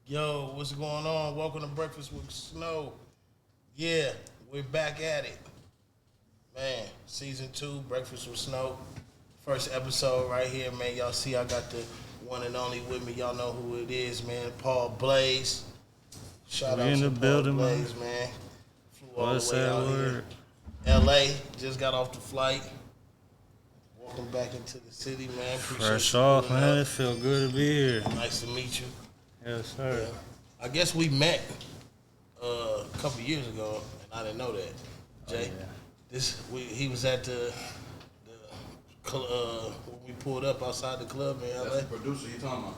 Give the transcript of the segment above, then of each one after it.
Yo, what's going on? Welcome to Breakfast with Snow. Yeah, we're back at it. Man, season 2, Breakfast with Snow. First episode right here, man. Y'all see I got the one and only with me. Y'all know who it is, man. Paul Blaze. Shout We out in to the Paul building, Blaze, man. Flew all What's the way that out word? here. LA, just got off the flight. Welcome back into the city, man. Appreciate Fresh you off, pulling man. up. It feel good to be here. Nice to meet you. Yes, sir. I guess we met a couple years ago, and I didn't know that. Jay, yeah. he was at the when we pulled up outside the club in LA. That's the producer you talking about.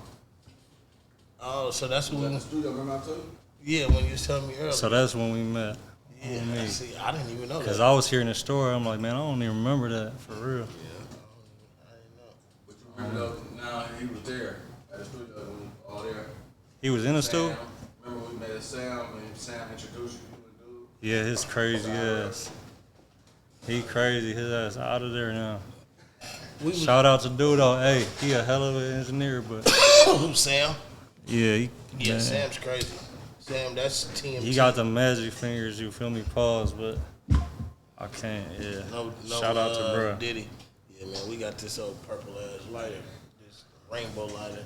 Oh, so that's Was at when. the studio, remember I told you? Yeah, when you was telling me earlier. So that's when we met. yeah, me. see, I didn't even know Because that. I was here in the store. I'm like, man, I don't even remember that for real. I didn't know. But you remember though, now he was there at the studio when we all there. He was in the Sam, store? remember we met Sam and Sam introduced you and dude? Yeah, his crazy ass. He crazy. His ass out of there now. We was, Shout out to dude though. Hey, he a hell of an engineer, but Sam. yeah, Yeah, man, Sam's crazy. Sam, that's TMT. he got the magic fingers. You feel me? Pause, but I can't. Yeah. no Shout out to bruh. Diddy. Yeah, man, we got this old purple ass lighter, this rainbow lighter.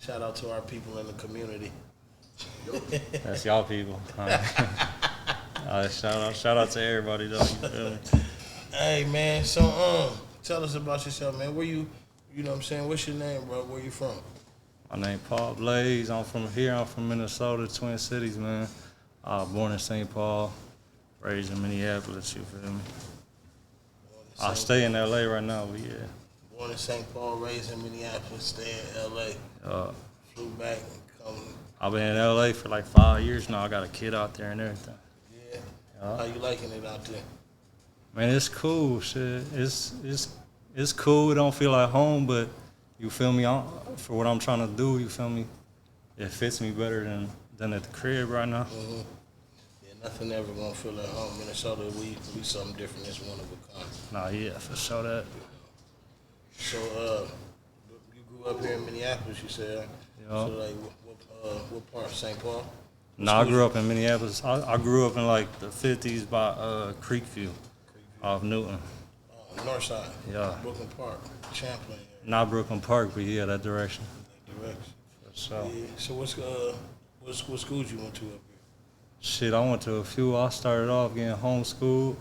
Shout out to our people in the community. That's y'all people. Shout out to everybody though. You feel me? Hey man, so tell us about yourself, man. Where you know what I'm saying? What's your name, bro? Where you from? My name Paul Blaze. I'm from here. I'm from Minnesota, Twin Cities, man. Born in St. Paul, raised in Minneapolis. You feel me? I stay in LA right now, but yeah. Born in St. Paul, raised in Minneapolis, stay in LA. Flew back and come. I've been in LA for like 5 years now. I got a kid out there and everything. Yeah. How you liking it out there? Man, it's cool, shit. It's cool. It don't feel like home, but you feel me? For what I'm trying to do, you feel me? It fits me better than at the crib right now. Mm-hmm. Yeah, nothing ever gonna feel at home. Minnesota, we something different. It's one of a kind. Nah, yeah, for sure that. So, you grew up here in Minneapolis, you said. Yeah. So, like, what part? St. Paul? No, I grew up in Minneapolis. I grew up in like the 50s by Creekview off Newton. North side. Yeah. Brooklyn Park, Champlain. Area, Not Brooklyn Park, but yeah, that direction. that direction. So, Yeah. So what schools you went to up here? shit, I went to a few. I started off getting homeschooled.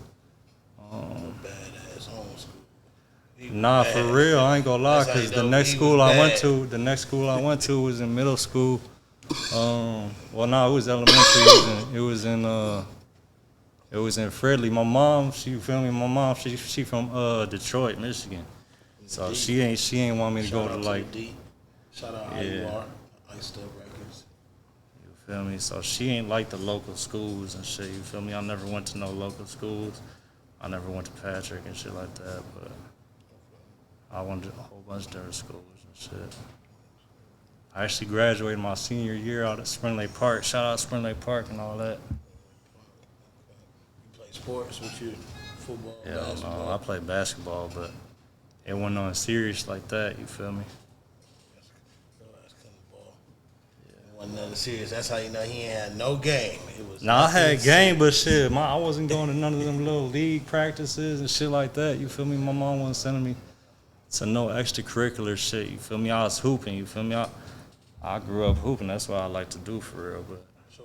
Badass homeschool. He was Nah, for bad. real, I ain't gonna lie, That's how you cause the know next he school was I went bad. to, was in middle school. Well, no, it was elementary. It was in Fredley. My mom, she feel me. My mom, she from Detroit, Michigan. So D. she ain't want me to Shout go to out like, the D. Shout out Yeah. IUR, Iced Up Records. you feel me. So she ain't like the local schools and shit. You feel me. I never went to no local schools. I never went to Patrick and shit like that. But I went to a whole bunch of different schools and shit. I actually graduated my senior year out at Spring Lake Park. Shout out Spring Lake Park and all that. You play sports with you? Football, Yeah, basketball? no, I played basketball, but it wasn't on serious like that. You feel me? Your ass couldn't ball. It wasn't nothing serious. That's how you know he ain't had no game. It was Nah, I nothing had game, but shit, I wasn't going to none of them little league practices and shit like that. You feel me? My mom wasn't sending me to no extracurricular shit. You feel me? I was hooping. You feel me? I grew up hooping. That's what I like to do for real. But So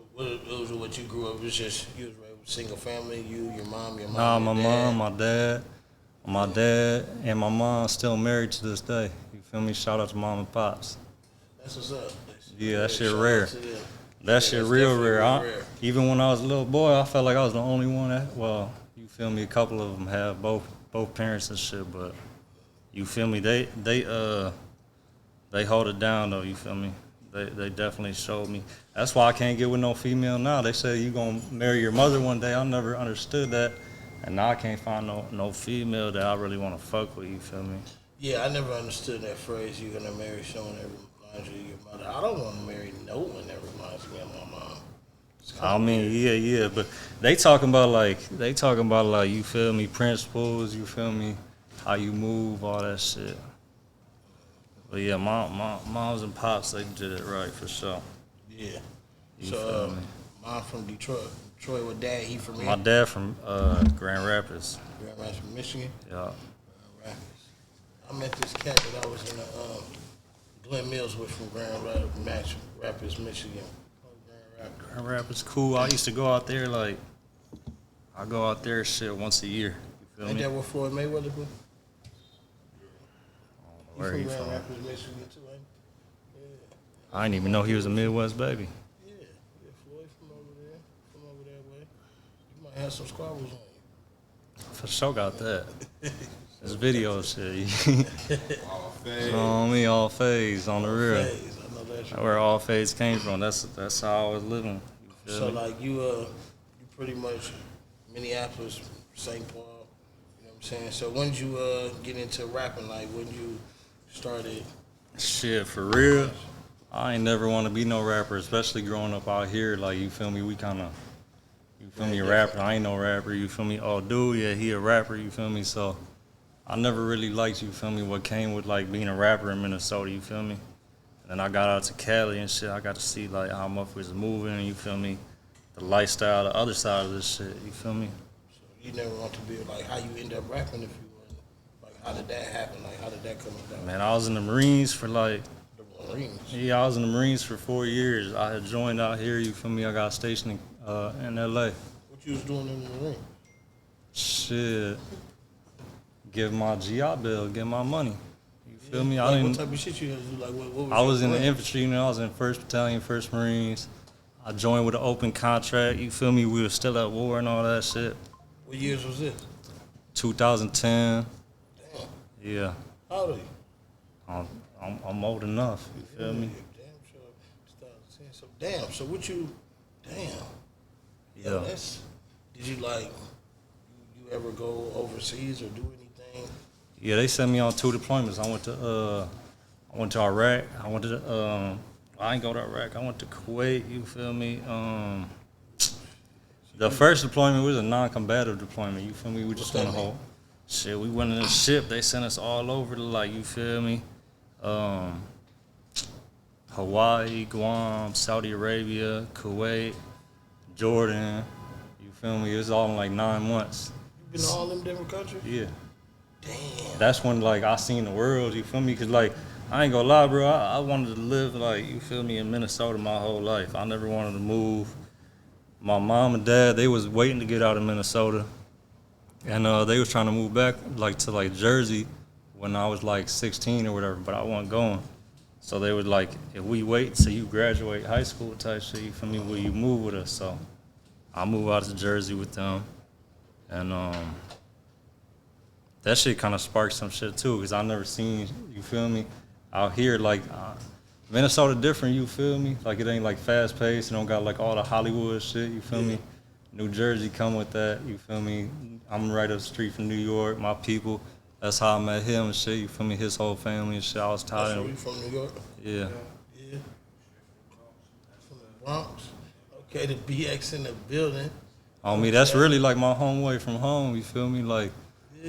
what you grew up? It was just you was raised with single family. You, your mom, nah, your my dad. mom, my dad, and my mom still married to this day. You feel me? Shout out to mom and pops. That's what's up. Yeah, that shit Shout out rare. to them. That Yeah, shit that's real definitely rare. Even when I was a little boy, I felt like I was the only one that, well, you feel me, a couple of them have both parents and shit, but you feel me, they hold it down though, you feel me? They definitely showed me. That's why I can't get with no female now. They say you gonna marry your mother one day. I never understood that. And now I can't find no female that I really wanna fuck with, you feel me? Yeah, I never understood that phrase. You're gonna marry someone that reminds you of your mother. I don't want to marry no one that reminds me of my mom. It's kinda I mean, weird. yeah, but they talking about like you feel me, principles, you feel me, how you move, all that shit. But yeah, my moms and pops, they did it right for sure. Yeah. You feel me? Mom from Detroit. Detroit with dad, he from here? My dad from Grand Rapids. Grand Rapids, Michigan? Yeah. Grand Rapids. I met this cat that I was in Glen Mills with from Grand Rapids, Michigan. Grand Rapids cool. I used to go out there I go out there shit once a year. You feel Ain't me? that where Floyd Mayweather from? Where he from? Grand Rapids, Michigan too, ain't he? Yeah. I didn't even know he was a Midwest baby. Yeah, Floyd from over that way. You might have some squabbles on you. For sure got that. This video shit. All You fade. know what I mean? All phase on the real. Phase, I know that's right. Where all phase came from. That's how I was living. You feel So me? like you pretty much Minneapolis, St. Paul, you know what I'm saying? So when did you get into rapping? Like when you started? Shit, for real. I ain't never want to be no rapper, especially growing up out here. Like, you feel me? We kind of, you feel me, a rapper. I ain't no rapper, you feel me? Oh, dude, yeah, he a rapper, you feel me? So I never really liked, you feel me, what came with, like, being a rapper in Minnesota, you feel me? And then I got out to Cali and shit. I got to see, like, how motherfuckers was moving, you feel me? The lifestyle, the other side of this shit, you feel me? So you never want to be like how you end up rapping if you weren't. Like how did that happen? Like how did that come about? Man, I was in the Marines for, like, The Marines. yeah, I was in the Marines for 4 years. I had joined out here, you feel me? I got stationed in L.A. What you was doing in the Marines? Shit. Give my GI Bill, get my money. You feel me? Like, I what didn't. type of shit you had to do? Like what was I was your in the plan? infantry, you know. I was in 1st Battalion, 1st Marines. I joined with an open contract. You feel me? We were still at war and all that shit. What years was this? 2010. Damn. Yeah, How old are you? I'm old enough. You feel me? Damn sure. 2010. So damn. So what you? Damn. Yeah. Yo, did you like? You ever go overseas or do anything? Yeah, they sent me on 2 deployments. I went to Iraq. I went to I ain't go to Iraq. I went to Kuwait. You feel me? The first deployment was a non-combative deployment. You feel me? We just on the whole shit. We went in a ship. They sent us all over to, like, you feel me? Hawaii, Guam, Saudi Arabia, Kuwait, Jordan. You feel me? It was all in like 9 months. You been to all them different countries? Yeah. Damn. That's when, like, I seen the world, you feel me? Because, like, I ain't gonna lie, bro, I wanted to live, like, you feel me, in Minnesota my whole life. I never wanted to move. My mom and dad, they was waiting to get out of Minnesota. And they was trying to move back, like, to, like, Jersey when I was, like, 16 or whatever, but I wasn't going. So they was like, if we wait till you graduate high school type shit, you feel me, will you move with us? So I moved out to Jersey with them. And that shit kind of sparked some shit too, because I never seen, you feel me, out here, like, Minnesota different, you feel me? Like, it ain't like fast paced, it don't got like all the Hollywood shit, you feel me? New Jersey come with that, you feel me? I'm right up the street from New York, my people, that's how I met him and shit, you feel me? His whole family and shit, I was tired So of you from New York? Yeah. Yeah. From the Bronx. Okay, the BX in the building. On me, that's really like my home away from home, you feel me? Like,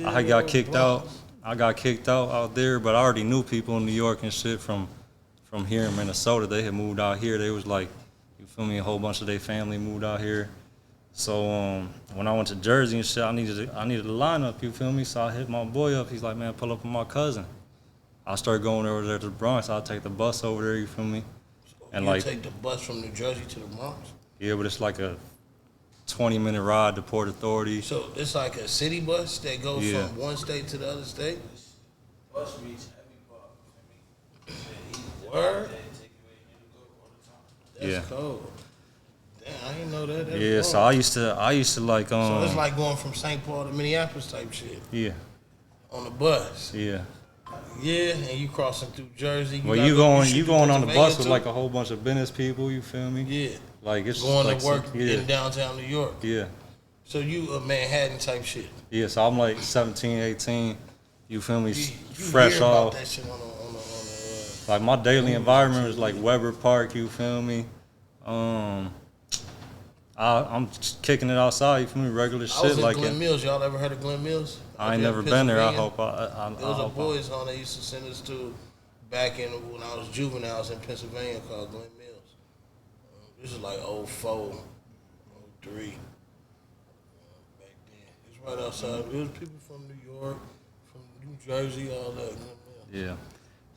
I got kicked out. I got kicked out there, but I already knew people in New York and shit from here in Minnesota. They had moved out here. They was like, you feel me, a whole bunch of their family moved out here. So when I went to Jersey and shit, I needed a lineup, you feel me? So I hit my boy up. He's like, man, pull up with my cousin. I started going over there to the Bronx. I'll take the bus over there, you feel me? And you like, take the bus from New Jersey to the Bronx? yeah, but it's like a 20-minute ride to Port Authority. So it's like a city bus that goes Yeah. from one state to the other state? Bus reach every part. Word? Take you where you need to go all the time. That's Yeah. cold. Damn, I didn't know that. That's Yeah, cold. so I used to like So it's like going from St. Paul to Minneapolis type shit yeah, on the bus. yeah. Yeah, and you crossing through Jersey. Well, gotta you go- going shoot you through going on the Pennsylvania, bus with too? like a whole bunch of business people, you feel me? Yeah. Like it's Going like to work yeah, in downtown New York. yeah, So you a Manhattan type shit. yeah. So I'm like 17, 18. You feel me? You Fresh hear about off. that shit on the Like my daily environment was like Weber Park. You feel me? I'm just kicking it outside. You feel me? Regular I shit was in like Glen it. Mills. Y'all ever heard of Glen Mills? I ain't Up never in been there. I Pennsylvania? hope I There was a hope boys' home they used to send us to back in when I was juveniles in Pennsylvania called Glen Mills. This is like '04, '03. Back then, it's right outside. It was people from New York, from New Jersey, all that. Yeah.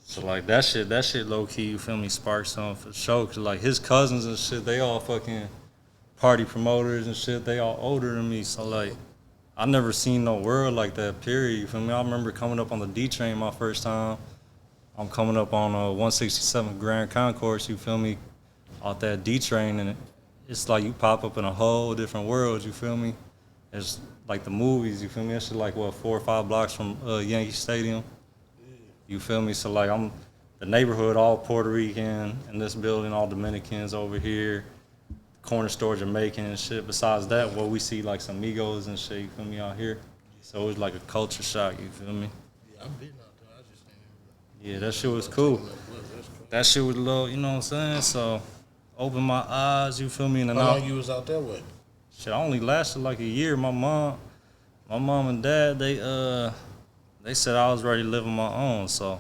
So like that shit low key, you feel me, sparked something for sure. Cause like his cousins and shit, they all fucking party promoters and shit. They all older than me. So like, I never seen no world like that. Period. You feel me? I remember coming up on the D train my first time. I'm coming up on 167 Grand Concourse. You feel me? Off that D train, and it's like you pop up in a whole different world. You feel me? It's like the movies. You feel me? That shit like what 4 or 5 blocks from Yankee Stadium. You feel me? So like I'm the neighborhood all Puerto Rican, and this building all Dominicans over here, corner store Jamaican and shit. Besides that, what we see like some Migos and shit. You feel me out here? So it was like a culture shock. You feel me? Yeah, I've been out there. I just ain't Yeah, that shit was cool. That shit was a little, you know what I'm saying? So opened my eyes. You feel me? And then How long you was out there with? shit, I only lasted like a year. My mom and dad, they said I was ready to live on my own, so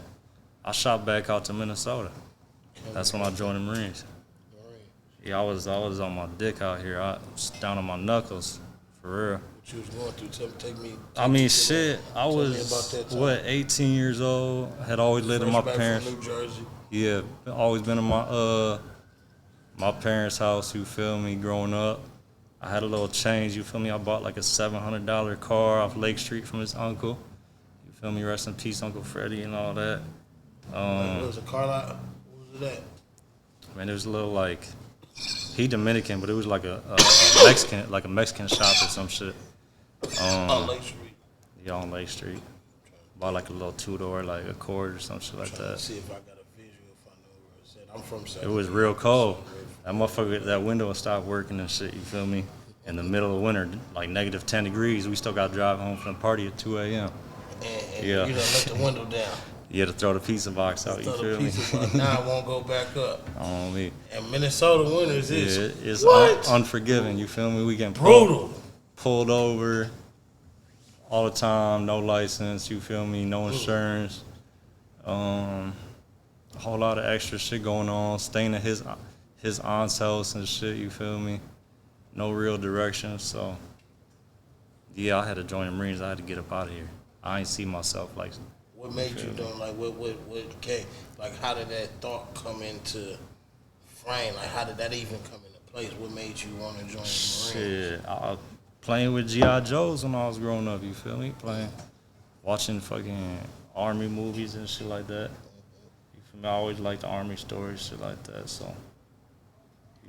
I shot back out to Minnesota. That's when I joined the Marines. Yeah, I was on my dick out here. I was down on my knuckles, for real. What you was going through? Take me. I mean, shit, I tell me was, about that time. what, 18 years old, had always lived in my Fresh back parents. from New Jersey. Yeah, always been in my parents' house, you feel me, growing up. I had a little change, you feel me? I bought like a $700 car off Lake Street from his uncle. You feel me? Rest in peace, Uncle Freddie and all that. It was a car lot. What was it at? Man, it was a little like, he Dominican, but it was like a Mexican shop or some shit. On Lake Street. Yeah, on Lake Street. Bought like a little 2-door, like Accord or some shit like Trying that. to see if I got a visual, if I know where it's at. I'm from South. It was real cold. That motherfucker, that window stopped working and shit, you feel me? In the middle of winter, like negative 10 degrees, we still got to drive home from the party at 2 a.m. And Yeah. you done let the window down. You had to throw the pizza box out, you Throw the feel me? pieces out. Now it won't go back up. On me. And Minnesota winters Yeah, is it's what? unforgiving, you feel me? We getting Brutal. pulled over all the time, no license, you feel me? No insurance. A whole lot of extra shit going on, staying at his aunt's house and shit, you feel me? No real direction, so yeah, I had to join the Marines. I had to get up out of here. I ain't see myself like. What made you do like what came like how did that thought come into frame? Like how did that even come into place? What made you want to join the Marines? Shit, I was playing with G.I. Joes when I was growing up, you feel me? Watching fucking Army movies and shit like that. You feel me? I always liked the Army stories, shit like that, so,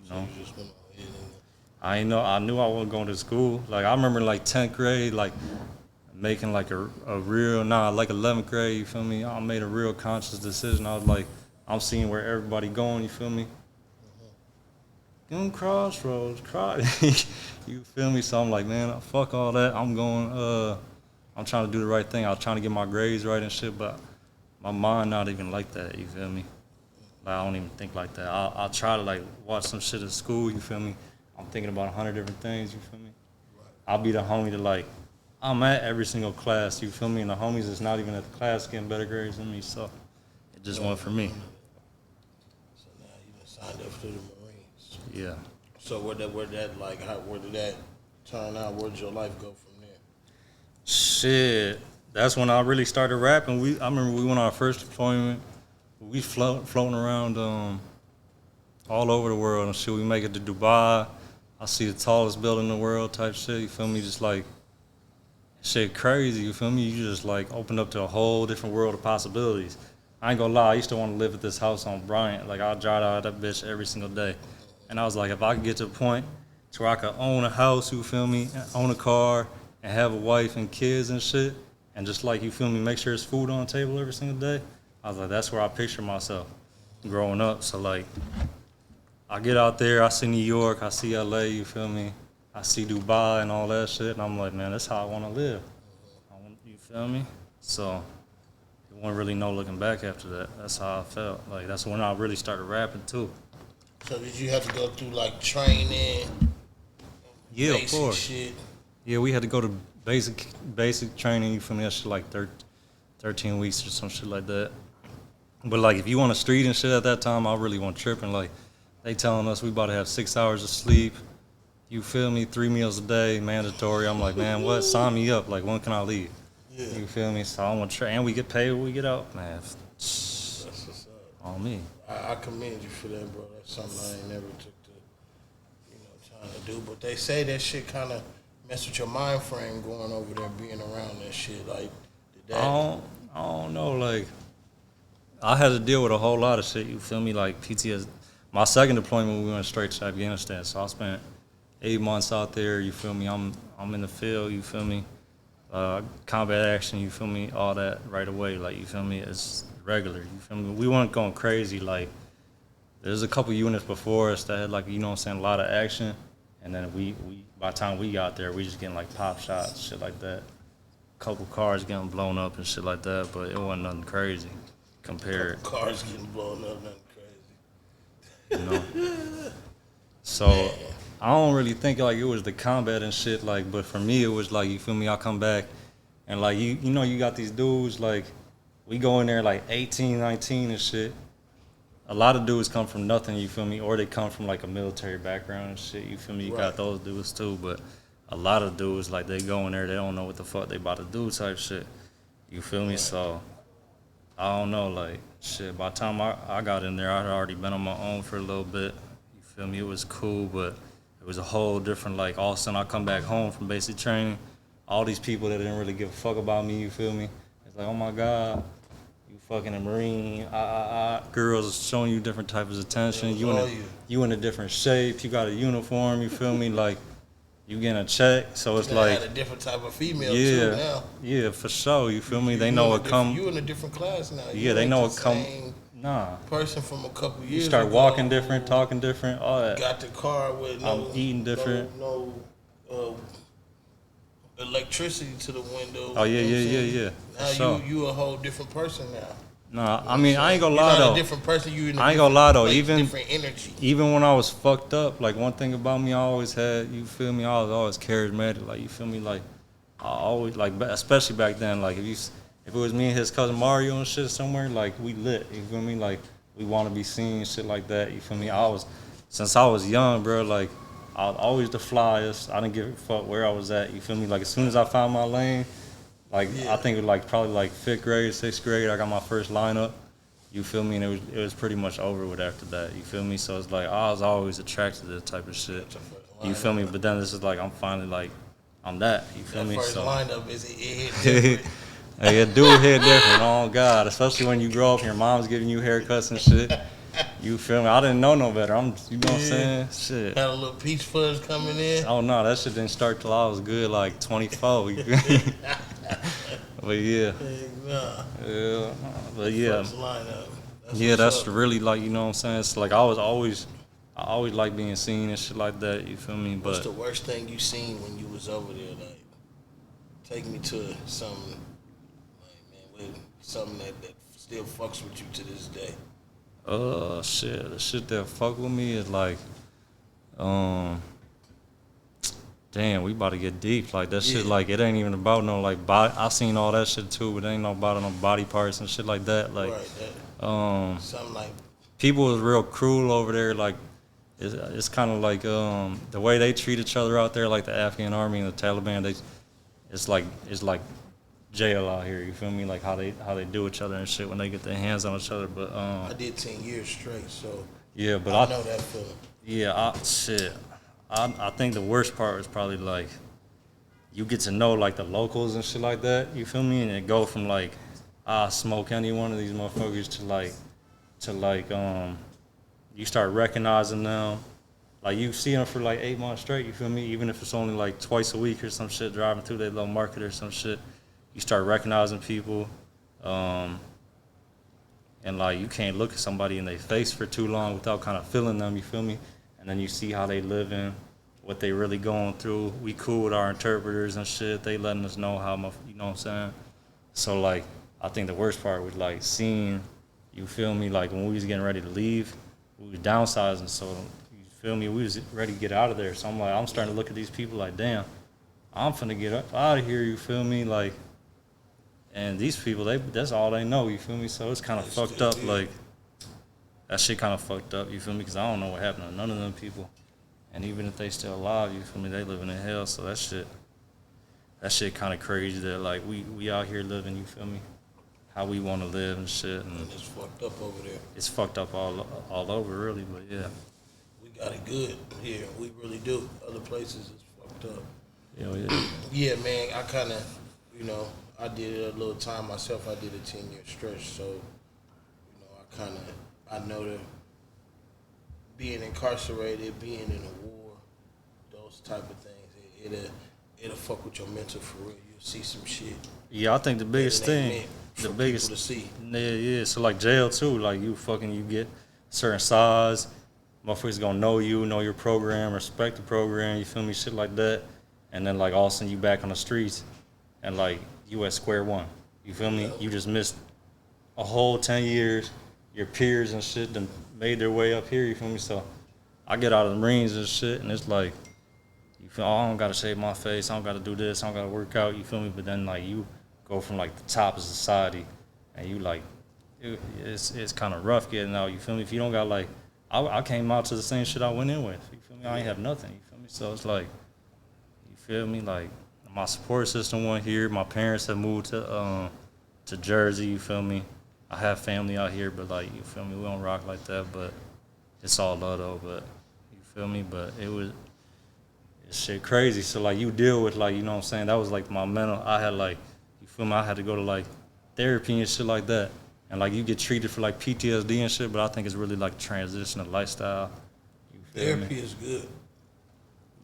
you know. You just went ahead I knew I wasn't going to school. Like, I remember like 10th grade, like, making like a real, like 11th grade, you feel me? I made a real conscious decision. I was like, I'm seeing where everybody going, you feel me? Them crossroads, you feel me? So I'm like, man, fuck all that. I'm going, I'm trying to do the right thing. I was trying to get my grades right and shit, but my mind not even like that, you feel me? Like, I don't even think like that. I'll try to like watch some shit at school, you feel me? I'm thinking about 100 different things, you feel me? I'll be the homie to like, I'm at every single class, you feel me? And the homies that's not even at the class getting better grades than me, so it just went for me. So now you done signed up for the Marines. Yeah. So where did that turn out? Where did your life go from there? Shit, that's when I really started rapping. I remember we went on our first deployment. We floating around all over the world and shit. We make it to Dubai. I see the tallest building in the world type shit, you feel me? Just like, shit crazy, you feel me? You just like opened up to a whole different world of possibilities. I ain't gonna lie, I used to want to live at this house on Bryant. Like, I drive out of that bitch every single day. And I was like, if I could get to a point to where I could own a house, you feel me, own a car, and have a wife and kids and shit, and just like, you feel me, make sure there's food on the table every single day, I was like, that's where I picture myself growing up. So like, I get out there, I see New York, I see LA, you feel me? I see Dubai and all that shit, and I'm like, man, that's how I want to live. You feel me? So it wasn't really no looking back after that. That's how I felt. Like, that's when I really started rapping too. So did you have to go through like training? Yeah, of course. Shit? Yeah, we had to go to basic training, you feel me? That shit like 13 weeks or some shit like that. But like, if you on the street and shit at that time, I really wasn't tripping. Like, They telling us we about to have 6 hours of sleep. You feel me? 3 meals a day, mandatory. I'm like, man, what? Sign me up. Like, when can I leave? Yeah. You feel me? So I want to try, and we get paid when we get out, man. That's what's up. On me. I commend you for that, bro. That's something I ain't never took to, trying to do. But they say that shit kind of mess with your mind frame going over there, being around that shit. Like, did that? I don't know. Like, I had to deal with a whole lot of shit. You feel me? Like PTSD. My second deployment, we went straight to Afghanistan. So I spent 8 months out there. You feel me? I'm in the field. You feel me? Combat action. You feel me? All that right away. Like, you feel me? It's regular. You feel me? We weren't going crazy. Like, there's a couple units before us that had, like, you know what I'm saying, a lot of action. And then we by the time we got there, we just getting like pop shots, shit like that. Couple cars getting blown up and shit like that, but it wasn't nothing crazy compared. Cars getting blown up, nothing crazy. You know. So I don't really think like it was the combat and shit, like, but for me it was like, you feel me, I come back and like you know you got these dudes like we go in there like 18, 19 and shit. A lot of dudes come from nothing, you feel me, or they come from like a military background and shit, you feel me. You got those dudes too, but a lot of dudes like they go in there, they don't know what the fuck they about to do type shit. You feel me? So I don't know, like shit. By the time I got in there, I had already been on my own for a little bit. You feel me? It was cool, but it was a whole different, like, all of a sudden I come back home from basic training, all these people that didn't really give a fuck about me, you feel me? It's like, oh my God, you fucking a Marine, girls showing you different types of attention, you in a different shape, you got a uniform, you feel me? Like, you getting a check, so it's like had a different type of female too now. Yeah, for sure, you feel me? They know what come. You in a different class now. Yeah, they know what come. Nah. Person from a couple years. You start ago, walking different, talking different, all that. Got the car with I'm eating different. No electricity to the window. Oh yeah. Now sure. you a whole different person now. Nah, I mean, I ain't gonna lie You're not though. a different person. You in a I ain't gonna lie though. place, different energy. Even when I was fucked up, like one thing about me, I always had. You feel me? I was always charismatic. Like, you feel me? Like, I always like, especially back then. Like, if it was me and his cousin Mario and shit somewhere, like, we lit. You feel me? Like, we want to be seen, shit like that. You feel me? Since I was young, bro. Like, I was always the flyest. I didn't give a fuck where I was at. You feel me? Like, as soon as I found my lane, like, I think it was like probably like 5th grade, 6th grade, I got my first lineup. You feel me? And it was pretty much over with after that. You feel me? So it's like I was always attracted to this type of shit. You feel me? But then this is like I'm finally like I'm that. You feel me? First so lineup it hit different. hey, it do hit different. Oh God, especially when you grow up and your mom's giving you haircuts and shit. You feel me? I didn't know no better. You know what I'm saying? Shit. Had a little peach fuzz coming in. Oh no, that shit didn't start till I was good, like 24. But yeah. Yeah. But yeah. That's really like, you know what I'm saying? It's like I always like being seen and shit like that, you feel me? But what's the worst thing you seen when you was over there? Like, take me to something, like, man, something that still fucks with you to this day. Shit. The shit that fuck with me is like, damn, we about to get deep. Like, that shit, like, it ain't even about no, like, body. I seen all that shit, too, but it ain't no about no body parts and shit like that. Like, something like... People was real cruel over there. Like, it's kind of like, the way they treat each other out there, like the Afghan army and the Taliban, it's like jail out here, you feel me? Like, how they do each other and shit when they get their hands on each other, but... I did 10 years straight, so... Yeah, but I know that feeling. Yeah, I think the worst part was probably like you get to know like the locals and shit like that. You feel me? And it go from like I smoke any one of these motherfuckers to like you start recognizing them. Like, you see them for like 8 months straight. You feel me? Even if it's only like twice a week or some shit, driving through their little market or some shit, you start recognizing people. And like you can't look at somebody in their face for too long without kind of feeling them. You feel me? And then you see how they living, what they really going through. We cool with our interpreters and shit. They letting us know how much, you know what I'm saying? So, like, I think the worst part was, like, seeing, you feel me, like, when we was getting ready to leave, we was downsizing. So, you feel me, we was ready to get out of there. So, I'm starting to look at these people like, damn, I'm finna get up out of here, you feel me? Like, and these people, that's all they know, you feel me? So, it's kind of fucked up, like, that shit kind of fucked up. You feel me? Because I don't know what happened to none of them people, and even if they still alive, you feel me? They living in hell. So that shit kind of crazy. That like we out here living. You feel me? How we want to live and shit. And it's fucked up over there. it's fucked up all over, really. But yeah. We got it good here. We really do. Other places it's fucked up. Yeah. Yeah, man. I kind of, you know, I did it a little time myself. I did a 10-year stretch, so you know, I know that being incarcerated, being in a war, those type of things, it'll fuck with your mental for real. You'll see some shit. Yeah, I think the biggest thing, the biggest to see. Yeah. So like jail too, like you get certain size, motherfuckers gonna know you, know your program, respect the program. You feel me, shit like that. And then like all of a sudden you back on the streets, and like you at square one. You feel me? You just missed a whole 10 years. Your peers and shit done made their way up here. You feel me? So I get out of the Marines and shit, and it's like, you feel, oh, I don't gotta shave my face, I don't gotta do this, I don't gotta work out. You feel me? But then like you go from like the top of society, and you like, it's kind of rough getting out. You feel me? If you don't got like, I came out to the same shit I went in with. You feel me? I ain't have nothing. You feel me? So it's like, you feel me? Like my support system wasn't here. My parents have moved to Jersey. You feel me? I have family out here, but like, you feel me? We don't rock like that, but it's all love though. But you feel me? But it's shit crazy. So like you deal with like, you know what I'm saying? That was like my mental. I had like, you feel me? I had to go to like therapy and shit like that. And like you get treated for like PTSD and shit, but I think it's really like transition of lifestyle. You feel Therapy me? is good.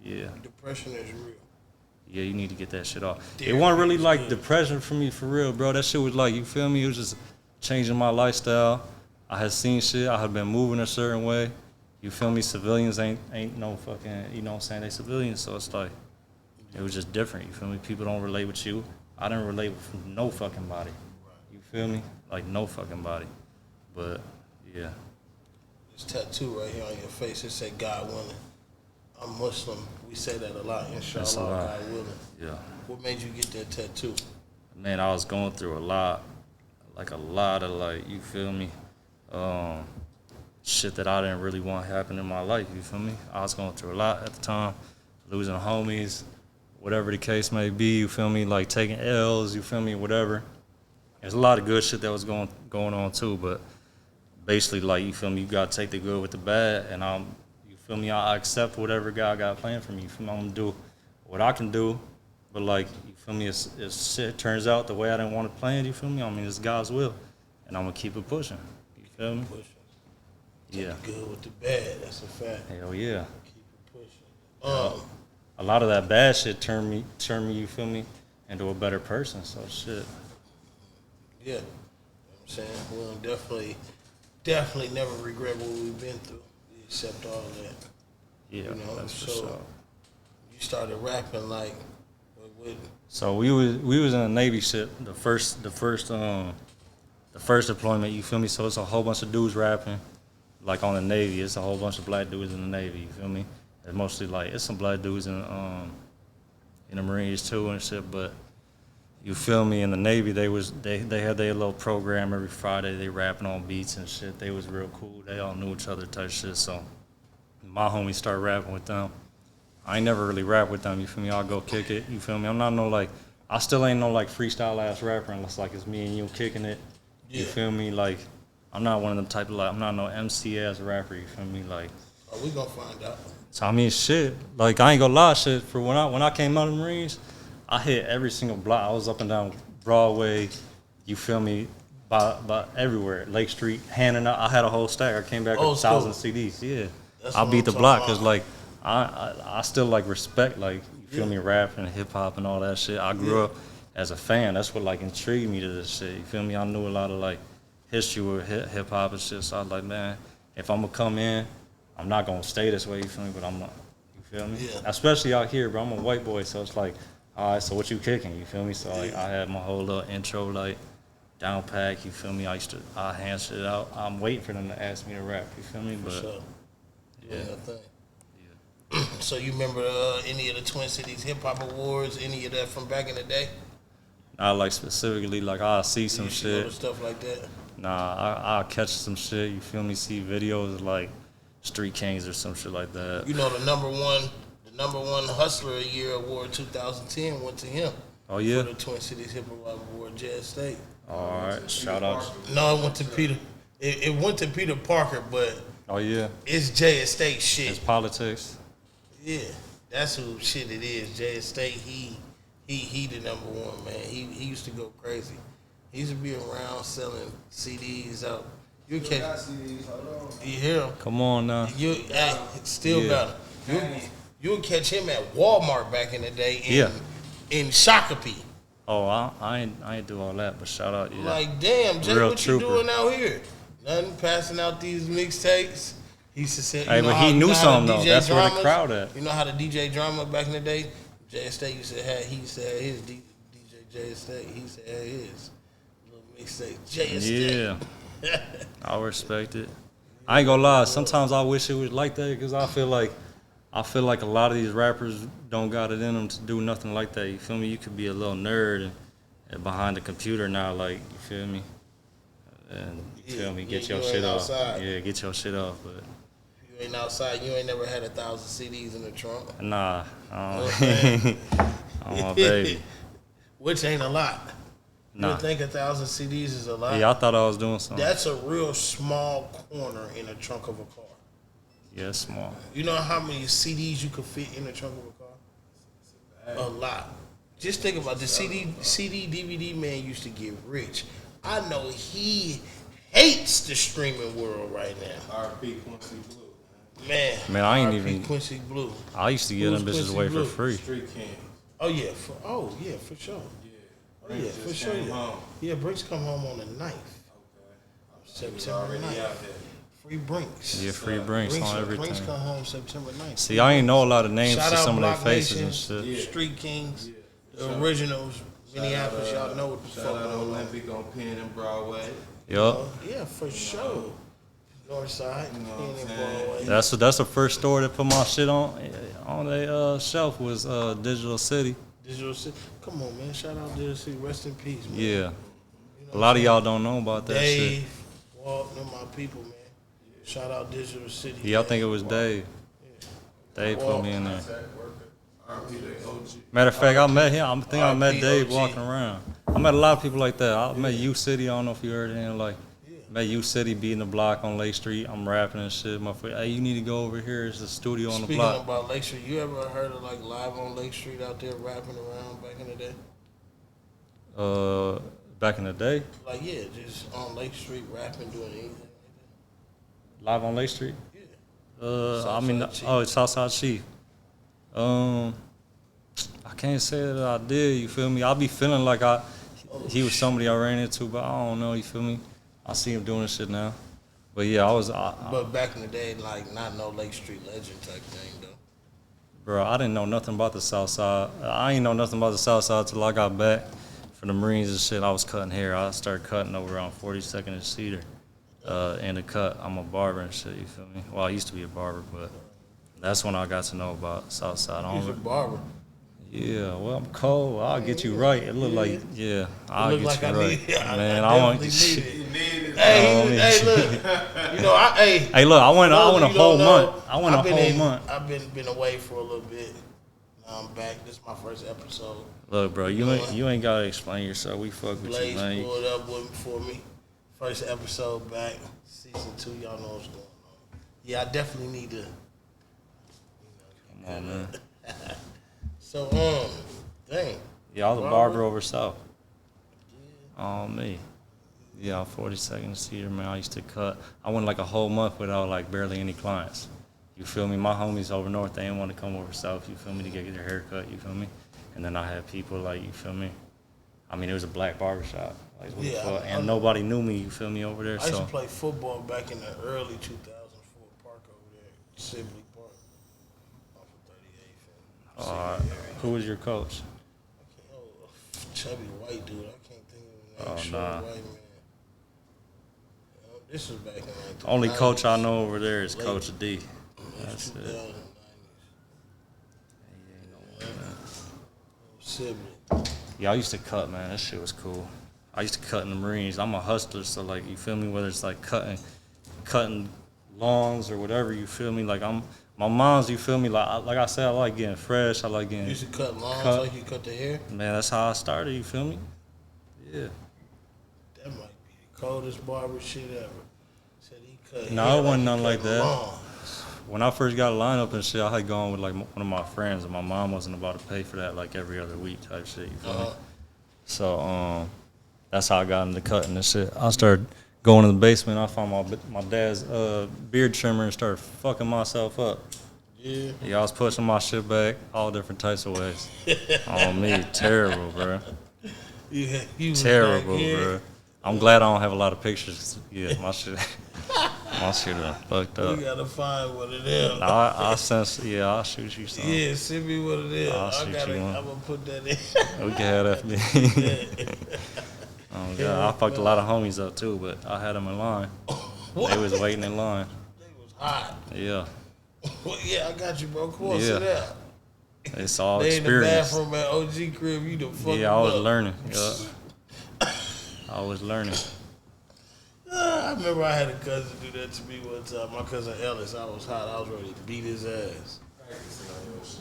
Yeah. Depression is real. Yeah, you need to get that shit off. Therapy It wasn't really is like good. depression for me, for real, bro. That shit was like, you feel me? It was just changing my lifestyle. I had seen shit. I had been moving a certain way. You feel me? Civilians ain't no fucking, you know what I'm saying? They civilians, so it's like, it was just different. You feel me? People don't relate with you. I didn't relate with no fucking body. You feel me? Like no fucking body. But yeah. This tattoo right here on your face, it say God willing. I'm Muslim. We say that a lot. That's a Inshallah, lot. God willing. Yeah. What made you get that tattoo? Man, I was going through a lot of like, you feel me? Shit that I didn't really want happen in my life, you feel me? I was going through a lot at the time, losing homies, whatever the case may be, you feel me? Like taking L's, you feel me? Whatever. There's a lot of good shit that was going on too, but basically, like, you feel me? You gotta take the good with the bad, and you feel me? I accept whatever God got planned for me. You feel me? I'm gonna do what I can do, but like, you feel me? If shit turns out the way I didn't want it planned, you feel me? I mean, it's God's will, and I'm gonna keep it pushing. You feel me? Pushing. Yeah. Take the good with the bad. That's a fact. Hell yeah. Keep it pushing. A lot of that bad shit turned me, you feel me, into a better person. So shit. Yeah. You know what I'm saying? We'll definitely never regret what we've been through. We accept all that. Yeah, You know, that's for so sure. you started rapping like with So we was in the Navy shit. The first deployment. You feel me? So it's a whole bunch of dudes rapping, like on the Navy. It's a whole bunch of black dudes in the Navy. You feel me? It's mostly like it's some black dudes in the Marines too and shit. But you feel me? In the Navy, they had their little program every Friday. They rapping on beats and shit. They was real cool. They all knew each other type shit. So my homies started rapping with them. I ain't never really rap with them, you feel me? I'll go kick it, you feel me? I'm not no like, I still ain't no like freestyle ass rapper unless like it's me and you kicking it, you feel me? Like, I'm not one of them type of like, I'm not no MC ass rapper, you feel me? Like, oh, we gonna find out. so I mean shit, like I ain't gonna lie, shit, for when I came out of the Marines, I hit every single block. I was up and down Broadway, you feel me? By everywhere, Lake Street, handing out, I had a whole stack. I came back with 1,000 CDs, yeah. That's I what beat I'm the talking block, about. cause like, I still like respect, like, you feel me, rap and hip hop and all that shit. I grew up as a fan. That's what like intrigued me to this shit. You feel me? I knew a lot of like history with hip hop and shit. So I was like, man, if I'm gonna come in, I'm not gonna stay this way. You feel me? But I'm not. You feel me? Yeah. Especially out here, bro. I'm a white boy, so it's like, all right, so what you kicking? You feel me? So like, I had my whole little intro like down pack. You feel me? I hand shit out. I'm waiting for them to ask me to rap. You feel me? But So, yeah. thing. So you remember any of the Twin Cities Hip Hop Awards? Any of that from back in the day? I like specifically like I see some You used to go shit. to stuff like that. Nah, I'll catch some shit. You feel me? See videos of like Street Kings or some shit like that. You know the number one Hustler of the Year award 2010 went to him. Oh yeah. For the Twin Cities Hip Hop Award, Jazz State. All right. Shout out. No, it went to Peter. It went to Peter Parker, but Oh yeah. it's Jazz State shit. It's politics. Yeah, that's who shit it is. Jazz State. He the number one, man. He used to go crazy. He used to be around selling CDs out. You catch. You hear him? Come on now. You still got him. You'll catch him at Walmart back in the day. In Shakopee. Oh, I ain't do all that, but shout out. Yeah. Like, damn, Jay, Real what trooper. you doing out here? Nothing, passing out these mixtapes. He used to say, Hey, but he knew something though. That's where the crowd at. You know how the DJ drama back in the day? Jay State used to have. He used to have his DJ Jay State. He used to have his little mixtape. Jay State. Yeah. I respect it. I ain't gonna lie. Sometimes I wish it was like that because I feel like a lot of these rappers don't got it in them to do nothing like that. You feel me? You could be a little nerd and behind the computer now, like, you feel me? And you feel me? Get your shit off. Yeah, get your shit off. But you ain't outside. You ain't never had 1,000 CDs in the trunk. nah, Okay. I'm my baby. Which ain't a lot. Nah. You would think 1,000 CDs is a lot. Yeah, I thought I was doing something. That's a real small corner in the trunk of a car. Yeah, it's small. You know how many CDs you could fit in the trunk of a car? A lot. Just think about the CD DVD man used to get rich. I know he hates the streaming world right now. R.P. Quincy Blue. Man, I ain't R.P. even. Quincy Blue. I used to get them Who's bitches Quincy away Blue? for free. Street King. Oh yeah, for sure. Oh yeah, for sure. Yeah. Yeah, Brinks come home on the 9th. September 9th. Free Brinks. Yeah, free Brinks on Brinks everything. come home September 9th. See, I ain't know a lot of names Shout to out some of their Block faces Nation, and shit. Street Kings, the originals, Minneapolis. Y'all know what the fuck Shout out going on. Olympic on Penn and Broadway. Yup. Yeah, for sure. Northside, You know what I'm Penn and saying? Broadway. That's the first store that put my shit on their shelf was Digital City. Digital City. Come on, man. Shout out Digital City. Rest in peace, man. Yeah. You know A lot of y'all don't know about that Dave, shit. Walt, them my people, man. Shout out Digital City. Yeah, I man. think it was Dave. Dave put me in there. R.P. the OG. Matter of fact, I met him. I think I met RP Dave OG. walking around. I met a lot of people like that. I met U City. I don't know if you heard of him. Like, met U City beating the block on Lake Street. I'm rapping and shit. My friend, hey, you need to go over here. It's a studio on the Speaking block. about Lake Street, you ever heard of like Live on Lake Street out there rapping around back in the day? Back in the day, Like, yeah, just on Lake Street rapping, doing anything like live on Lake Street. that? Yeah. I mean, Southside Chief. oh, it's Southside Chief. I can't say that I did. You feel me? I'll be feeling like he was somebody I ran into, but I don't know. You feel me? I see him doing this shit now. But yeah, But back in the day, like, not no Lake Street legend type thing, though. bro, I didn't know nothing about the South Side. I ain't know nothing about the South Side till I got back from the Marines and shit. I was cutting hair. I started cutting over on 42nd and Cedar. In the cut, I'm a barber and shit, you feel me? Well, I used to be a barber, but that's when I got to know about South Side. I He's a don't, barber. yeah, well, I'm cold. I'll get you right. It look like, yeah, I'll Look get like you I right. need it. Man, I I want definitely shit. need it. Need it. Hey, look. You know, Hey, look, I went a you whole don't know, month. I went a I've been whole month. I've been away for a little bit. Now I'm back. This is my first episode. Look, bro, know you ain't gotta explain yourself. We fuck with Blaze you, man. pulled up for me. First episode back. Season 2, y'all know what's going on. Yeah, I definitely need to. Come on, man. So, dang. Yeah, I was a barber over south. On me. Yeah, 42nd Cedar, man. I used to cut. I went like a whole month without like barely any clients. You feel me? My homies over north, they didn't want to come over south. You feel me? To get their hair cut. You feel me? And then I had people like, you feel me? I mean, it was a black barber shop. Like, what the Yeah, fuck? I And nobody knew me. You feel me? Over there. I used So to play football back in the early 2000s for a park over there, Sibley Park, off of 38th. uh, who was your coach? Chubby white dude. I can't think of his name. Oh, Short nah. white man. This was back in like the Only 90s, coach I know over there is Late- Coach D. late That's it. 2090s. Sibley. Yeah, I used to cut, man. That shit was cool. I used to cut in the Marines. I'm a hustler, so like you feel me. Whether it's like cutting lawns or whatever, you feel me. Like my mom's, you feel me. Like I said, I like getting fresh. I like getting. You used to cut lawns like you cut the hair? Man, that's how I started, you feel me? Yeah. That might be the coldest barber shit ever. Said he cut No, hair it wasn't he nothing like cut that. lawns. When I first got a lineup and shit, I had gone with like one of my friends, and my mom wasn't about to pay for that like every other week type shit, you feel me? So that's how I got into cutting and shit. I started going in the basement. I found my dad's beard trimmer and started fucking myself up. Yeah. Yeah, I was pushing my shit back all different types of ways. On me, terrible, bro. Yeah, you was Terrible, back here. bro. I'm glad I don't have a lot of pictures. Yeah, my shit fucked up. We gotta find one of them. I'll shoot you some. Yeah, send me one of them. I'll shoot you one. I'm gonna put that in. We can have that for me. Oh, God. I fucked a lot of homies up, too, but I had them in line. What? They was waiting in line. They was hot. Yeah. Well, yeah, I got you, bro. Come on, Yeah. sit down. It's all They in the experience. bathroom at OG crib. You the fuck. Yeah, I was up. learning. Yeah. I was learning. I remember I had a cousin do that to me one time. My cousin Ellis. I was hot. I was ready to beat his ass.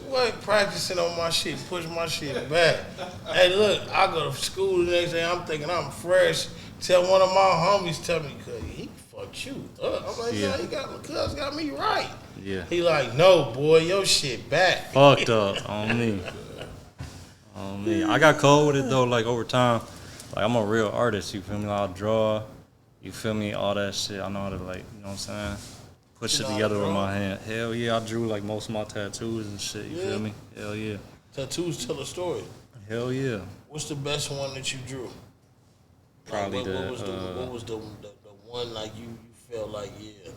What? Practicing on my shit, push my shit back. Hey, look, I go to school the next day. I'm thinking I'm fresh. Tell one of my homies, tell me, cuz he fucked you up. I'm like, Yeah. yeah, cuz got me right. Yeah. He like, no, boy, your shit back. Fucked up on me. On me. I got cold with it, though, like, over time. Like, I'm a real artist, you feel me? I'll draw, you feel me? All that shit. I know how to, like, you know what I'm saying? Put You shit know how to together with draw? my hand. Hell yeah, I drew, like, most of my tattoos and shit, you Yeah. feel me? Hell yeah. Tattoos tell a story. Hell yeah. What's the best one that you drew? Probably like, what was the, what was the one like you felt like, yeah.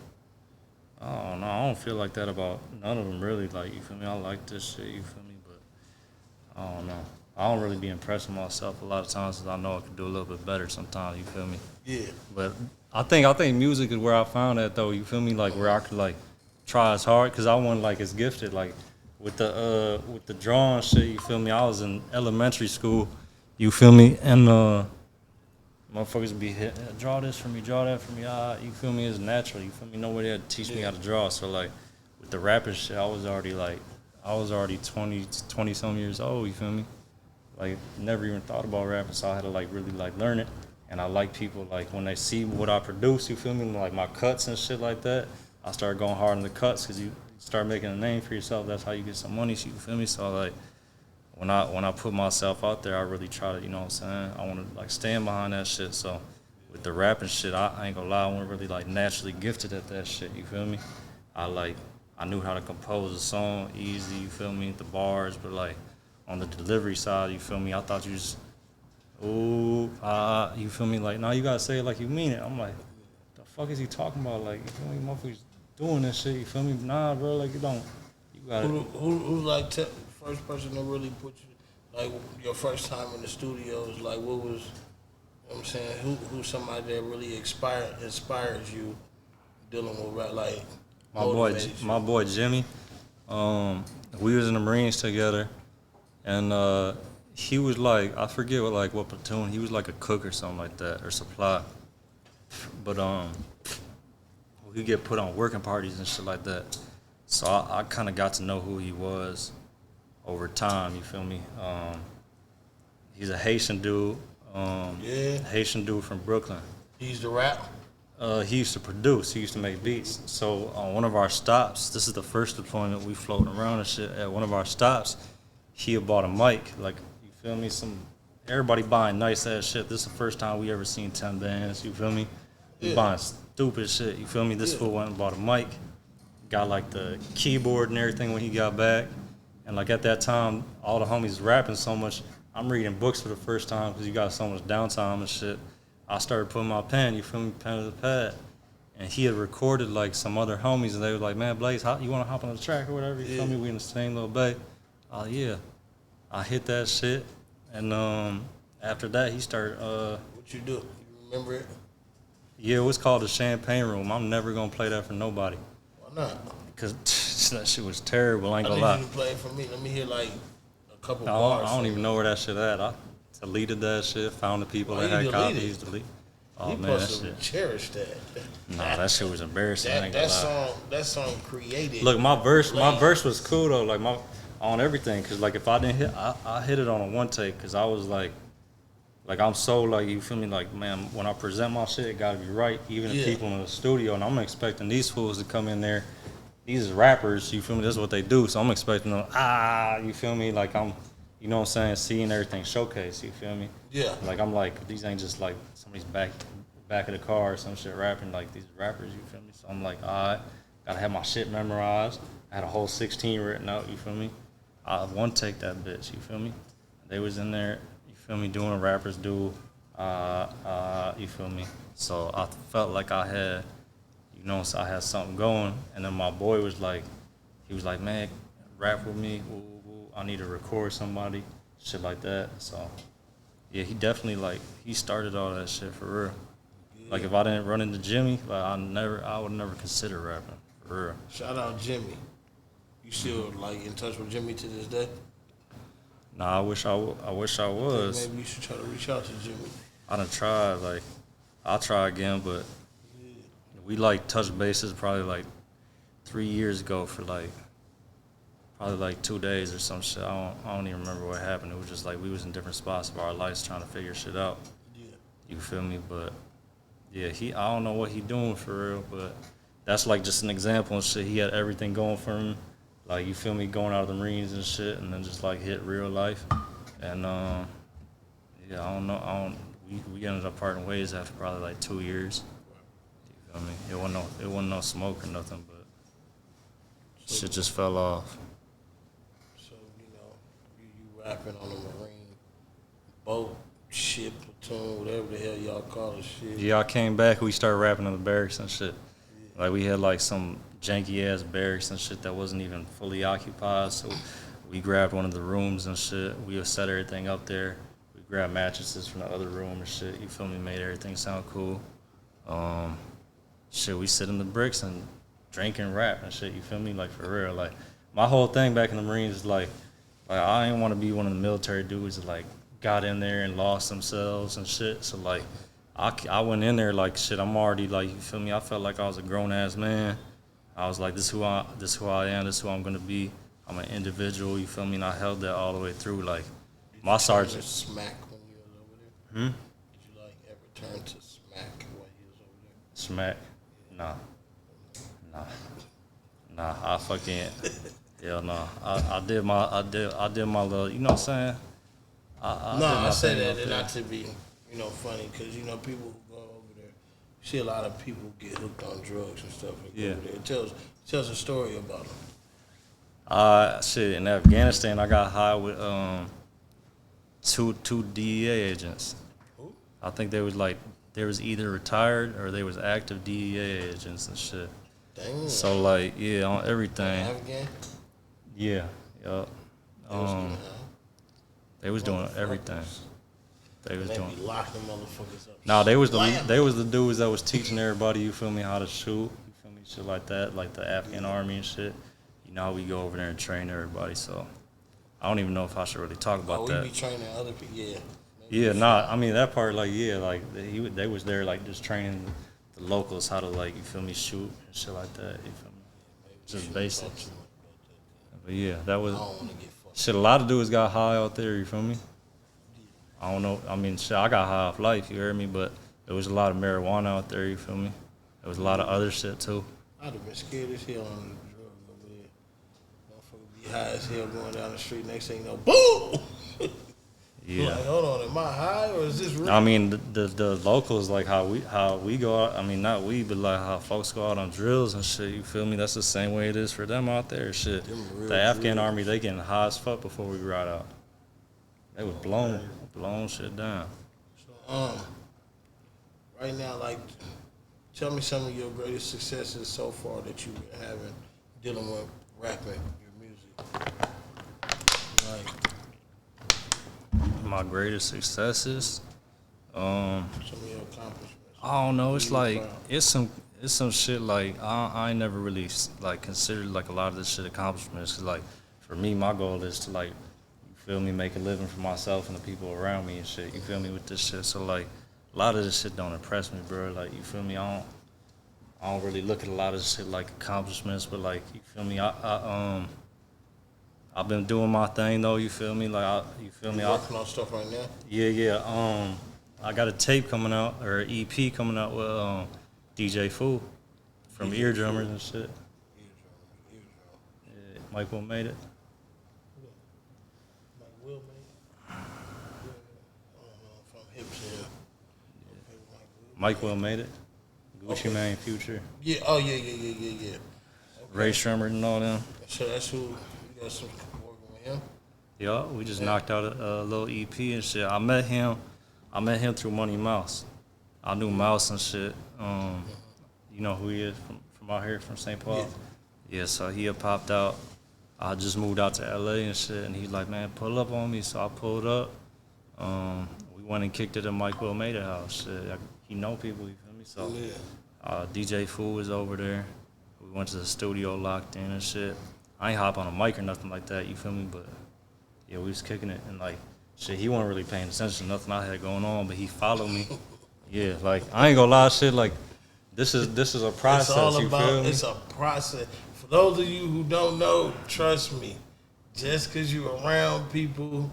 I don't know. I don't feel like that about none of them, really. Like, you feel me? I like this shit, you feel me? But I don't know. I don't really be impressed with myself a lot of times because I know I could do a little bit better sometimes, you feel me? Yeah. But I think music is where I found that, though, you feel me? Like, where I could, like, try as hard because I wasn't, like, as gifted. Like, with the drawing shit, you feel me? I was in elementary school, you feel me? And, motherfuckers be hit, draw this for me, draw that for me. You feel me? It's natural. You feel me? Nobody had to teach me how to draw. So like with the rapping shit, I was already 20 some years old. You feel me? Like never even thought about rapping, so I had to like really like learn it. And I like people like when they see what I produce. You feel me? Like my cuts and shit like that. I started going hard on the cuts because you start making a name for yourself. That's how you get some money. So you feel me? So like. When I put myself out there, I really try to, you know what I'm saying? I want to, like, stand behind that shit. So, with the rapping shit, I ain't gonna lie, I wasn't really, like, naturally gifted at that shit, you feel me? I knew how to compose a song easy, you feel me, the bars, but, like, on the delivery side, you feel me, I thought you just, you feel me? Like, no, you gotta say it like you mean it. I'm like, the fuck is he talking about? Like, you feel me, motherfuckers doing this shit, you feel me? Nah, bro, like, you gotta. Who like first person to really put you, like your first time in the studios, like what was, you know what I'm saying, who's somebody that really inspires you dealing with rap, like My boy Jimmy, we was in the Marines together, and he was like, I forget what platoon, he was like a cook or something like that, or supply, but we get put on working parties and shit like that, so I kind of got to know who he was over time, you feel me? He's a Haitian dude, Haitian dude from Brooklyn. He used to rap? He used to produce. He used to make beats. So on one of our stops, this is the first deployment we floating around and shit. At one of our stops, he had bought a mic. Like, you feel me? Everybody buying nice ass shit. This is the first time we ever seen 10 bands. You feel me? We buying stupid shit. You feel me? This fool went and bought a mic. Got like the keyboard and everything when he got back. And like at that time, all the homies rapping so much. I'm reading books for the first time because you got so much downtime and shit. I started putting my pen, you feel me, pen to the pad. And he had recorded like some other homies and they were like, man, Blaze, you want to hop on the track or whatever? You feel me? We in the same little bay. Oh, yeah. I hit that shit. And after that, he started. What you do? You remember it? Yeah, it was called the Champagne Room. I'm never going to play that for nobody. Why not? Because that shit was terrible, I ain't I gonna need lie. you to play it for me. Let me hear like a couple I bars. don't even know where that shit at. deleted that shit. Found the people Oh, that you had deleted copies. it? Delete. You Oh man, that supposed to shit. cherish that. Nah, that shit was embarrassing. I ain't gonna lie. That song created. Look, my verse Lanes. was cool though. Like on everything, cause like if I didn't hit, I hit it on a one take, cause I was like I'm so like, you feel me, like man, when I present my shit, it gotta be right. Even the people in the studio, and I'm expecting these fools to come in there. These is rappers, you feel me? This is what they do. So I'm expecting them, you feel me? Like I'm, you know what I'm saying, seeing everything showcase, you feel me? Yeah. Like I'm like, these ain't just like somebody's back of the car or some shit rapping, like these rappers, you feel me? So I'm like, all right, gotta have my shit memorized. I had a whole 16 written out, you feel me? I one take that bitch, you feel me? They was in there, you feel me, doing what rappers do, you feel me? So I felt like I had, you know, so I had something going, and then my boy was like, he was like, man, rap with me, woo, woo, woo. I need to record somebody, shit like that. So, yeah, he definitely like, he started all that shit for real. Yeah. Like if I didn't run into Jimmy, like I would never consider rapping, for real. Shout out Jimmy. You still like in touch with Jimmy to this day? Nah, I wish I was. Maybe you should try to reach out to Jimmy. I done tried, like, I'll try again, but we like touched bases probably like 3 years ago for like probably like 2 days or some shit. I don't even remember what happened. It was just like we was in different spots of our lives trying to figure shit out. Yeah. You feel me? But yeah, I don't know what he doing for real, but that's like just an example and shit. He had everything going for him. Like, you feel me, going out of the Marines and shit, and then just like hit real life. And yeah, I don't know. We ended up parting ways after probably like 2 years. You feel me? It wasn't no smoke or nothing, but shit just fell off. So, you know, you rapping on a Marine boat, ship, platoon, whatever the hell y'all call it, shit. Yeah, I came back. We started rapping in the barracks and shit. Like, we had like some janky ass barracks and shit that wasn't even fully occupied. So we grabbed one of the rooms and shit. We would set everything up there. We grabbed mattresses from the other room and shit. You feel me? Made everything sound cool. Shit, we sit in the bricks and drink and rap and shit. You feel me? Like, for real. Like, my whole thing back in the Marines is like I didn't want to be one of the military dudes that like got in there and lost themselves and shit. So like, I went in there like, shit, I'm already like, you feel me? I felt like I was a grown ass man. I was like, this is who I am, this is who I'm gonna be. I'm an individual, you feel me? And I held that all the way through. Like, my sergeant. Smack when you was over there? Hmm? Did you like ever turn to smack while you was over there? Smack? Nah. I fucking, hell no. I did my little, you know what I'm saying? I say that not to be, you know, funny, because, you know, people who go over there, you see a lot of people get hooked on drugs and stuff like over there. It tells a story about them. Shit, in Afghanistan, I got high with two DEA agents. Who? I think they was either retired or they was active DEA agents and shit. Damn. So like, yeah, on everything. Afghan? Yeah, yup. They was doing everything. They was doing. Be locking motherfuckers up. No, they was the dudes that was teaching everybody, you feel me, how to shoot, you feel me, shit like that, like the Afghan army and shit. You know how we go over there and train everybody, so I don't even know if I should really talk about that. We be training other people, yeah. Yeah, I mean that part, like, yeah, like they was there, like, just training the locals how to, like, you feel me, shoot and shit like that. You feel me? Just basics. But yeah, that was I don't want to get fucked. shit. A lot of dudes got high out there. You feel me? I don't know. I mean, shit, I got high off life. You heard me? But there was a lot of marijuana out there. You feel me? There was a lot of other shit too. I'd have been scared as hell on the drugs over there. Motherfucker be high as hell going down the street. Next thing you know, boom. Yeah. Like, hold on, am I high or is this real? I mean, the locals, like how we go out. I mean, not we, but like how folks go out on drills and shit. You feel me? That's the same way it is for them out there. Shit, the Afghan army, they getting high as fuck before we ride out. They was blown shit down. So, right now, like, tell me some of your greatest successes so far that you've been having dealing with rapping your music. Like, my greatest successes. some of your accomplishments. I don't know. It's What are you like proud of? it's some shit like I ain't never really like considered like a lot of this shit accomplishments. 'Cause like for me, my goal is to like, you feel me, make a living for myself and the people around me and shit. You feel me with this shit. So like, a lot of this shit don't impress me, bro. Like, you feel me? I don't really look at a lot of this shit like accomplishments, but like, you feel me? I've been doing my thing though. You feel me? Like, you feel me? You working on stuff right now? Yeah. I got a tape coming out or an EP coming out with DJ Fool from Eardrummers and shit. Yeah, Mike Will made it. Mike Will made it. I don't know if I'm hip to him. Okay, Mike Will made it. Gucci Mane, Future. Yeah. Oh yeah. Okay. Ray Shermer and all them. So that's who you got some working with him. Yeah, we just knocked out a little EP and shit. I met him through Money Mouse. I knew Mouse and shit. You know who he is from out here, from St. Paul? Yeah, so he had popped out. I just moved out to LA and shit, and he's like, man, pull up on me. So I pulled up. We went and kicked it at Mike Will made it house. Shit, he know people, you feel me? So DJ Fool was over there. We went to the studio, locked in and shit. I ain't hop on a mic or nothing like that, you feel me? But yeah, we was kicking it, and like, shit, he wasn't really paying attention to nothing I had going on, but he followed me. Yeah, like, I ain't gonna lie, shit, like, this is a process, It's all you about, feel me? it's a process. For those of you who don't know, trust me, just because you're around people,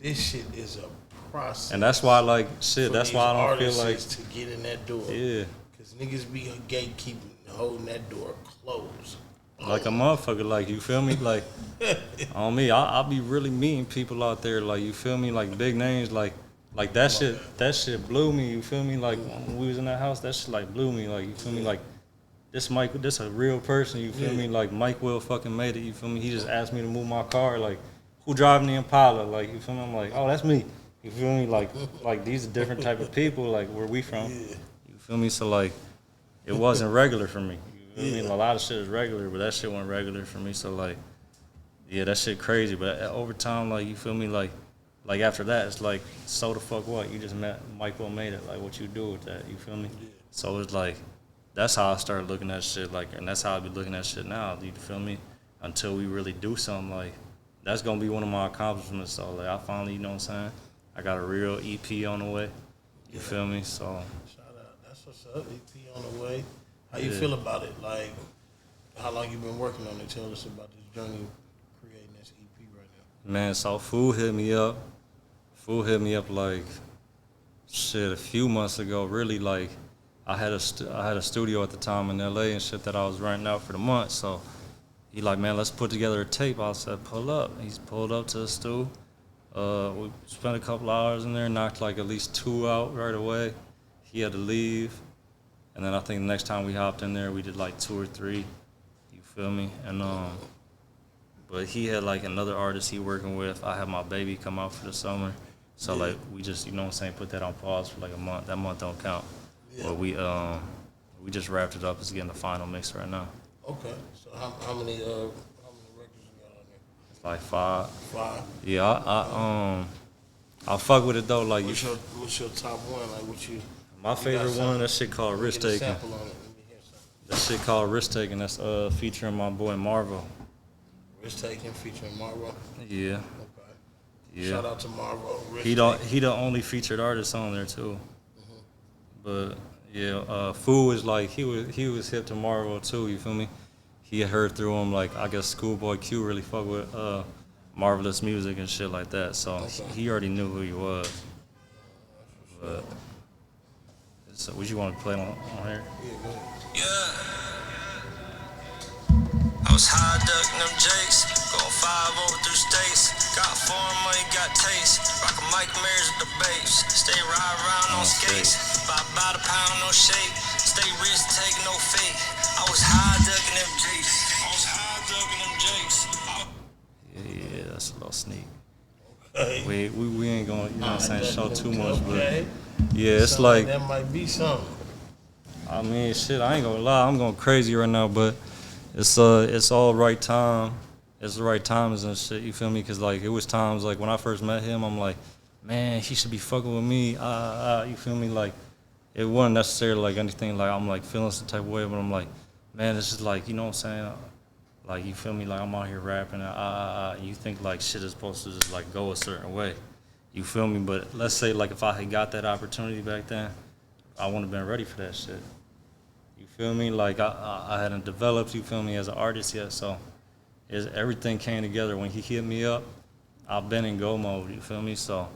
this shit is a process. And that's why, like, shit, for that's these why I don't feel like, artists to get in that door. yeah, Because niggas be gatekeeping, holding that door closed. like a motherfucker, like, you feel me? Like, on me, I'll be really meeting people out there, like, you feel me? Like, big names, like that shit blew me, you feel me? Like, when we was in that house, that shit, like, blew me, like, you feel me? Like, this a real person, you feel me? Like, Mike Will fucking made it, you feel me? He just asked me to move my car, like, who driving the Impala? Like, you feel me? I'm like, oh, that's me. You feel me? Like these are different type of people, like, where we from. You feel me? So, like, it wasn't regular for me. You feel me? A lot of shit is regular, but that shit wasn't regular for me. So, like, yeah, that shit crazy. But over time, like, you feel me? Like after that, it's like, so the fuck what? You just met Mike Will made it. Like, what you do with that? You feel me? So it's like, that's how I started looking at shit. Like, and that's how I be looking at shit now. You feel me? Until we really do something, like, that's gonna be one of my accomplishments. So, like, I finally, you know what I'm saying? I got a real EP on the way. You feel me? So, Shout out. That's what's up. EP on the way. How you feel about it? Like, how long you been working on it? Tell us about this journey creating this EP right now. man, so Fool hit me up. Fool hit me up like, shit, a few months ago. Really, like, I had a studio at the time in LA and shit that I was renting out for the month. So he like, man, let's put together a tape. I said, pull up. He's pulled up to the stu. We spent a couple hours in there, knocked like at least 2 out right away. He had to leave. And then I think the next time we hopped in there, we did like 2 or 3. You feel me? And but he had like another artist he working with. I had my baby come out for the summer. So like, we just, you know what I'm saying, put that on pause for like a month. That month don't count. But we just wrapped it up. It's getting the final mix right now. Okay. So how many records you got on there? It's like 5. 5. Yeah, I fuck with it though. Like, What's your top one? Like, what you? my favorite one, that shit called Risk Get a Taking. sample on it. Let me hear something. That shit called Risk Taking. That's featuring my boy Marvel. Risk Taking featuring Marvo. Yeah, Okay. yeah. Shout out to Marvo. He the only featured artist on there too. But yeah, Fool is like, he was hip to Marvel too. You feel me? He had heard through him, like, I guess Schoolboy Q really fuck with Marvelous music and shit like that. So he already knew who he was. But so, what you want to play on here? Yeah, go ahead. Yeah. I was high ducking them jakes, going 5 over through states. Got foreign money, got taste. Rockin' Mike Mary's at the base. Stay ride around on skates. By the pound, no shake. Stay rich, take no fake. I was high ducking them jakes. Yeah, that's a little sneak. Hey. We ain't gonna, you know what I'm saying, show too much, but Okay. yeah, it's Something like, that might be something. I mean, shit, I ain't gonna lie, I'm going crazy right now, but it's all right time. It's the right times and shit, you feel me? Cause like, it was times like when I first met him, I'm like, man, he should be fucking with me. You feel me? Like, it wasn't necessarily like anything like I'm like feeling some type of way, but I'm like, man, this is like, you know what I'm saying? Like, you feel me? Like, I'm out here rapping, and you think, like, shit is supposed to just, like, go a certain way. You feel me? But let's say, like, if I had got that opportunity back then, I wouldn't have been ready for that shit. You feel me? Like, I hadn't developed, you feel me, as an artist yet, so everything came together. When he hit me up, I've been in go mode, you feel me? So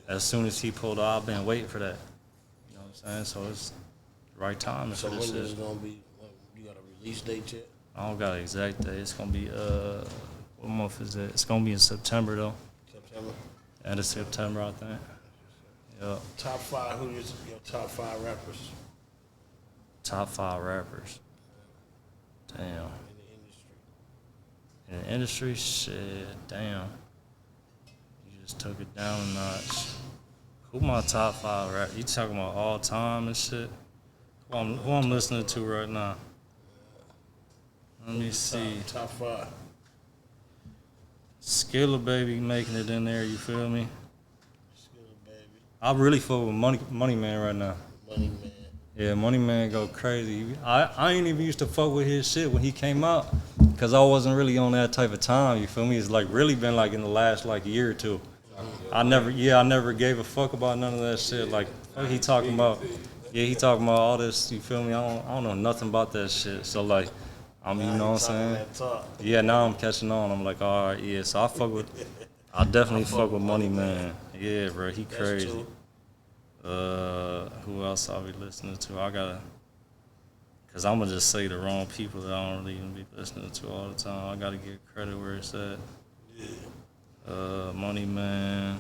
as soon as he pulled out, I've been waiting for that. You know what I'm saying? So it's the right time So for when this is shit. it gonna be? You got a release date yet? I don't got an exact date. It's gonna be what month is it? It's gonna be in September though. September. End of September, I think. Yep. Top 5. Who is your top 5 rappers Top 5 rappers. Damn. in the industry? In the industry, shit, damn. You just took it down a notch. Who my top 5 rappers? You talking about all time and shit? Who I'm listening to right now? Let me see. Top 5. Skilla Baby making it in there, you feel me? Skilla Baby. I really fuck with Money Man right now. Money Man. Yeah, Money Man go crazy. I ain't even used to fuck with his shit when he came out, cause I wasn't really on that type of time. You feel me? It's like really been like in the last like year or two. I never gave a fuck about none of that shit. Like what he talking about? Yeah, he talking about all this. You feel me? I don't know nothing about that shit. So like, you know what I'm saying? Yeah, now I'm catching on. I'm like, all right, yeah. So I definitely fuck with Money Man. Yeah, bro, he crazy. Who else I'll be listening to? Cause I'm gonna just say the wrong people that I don't really even be listening to all the time. I gotta give credit where it's at. Money Man.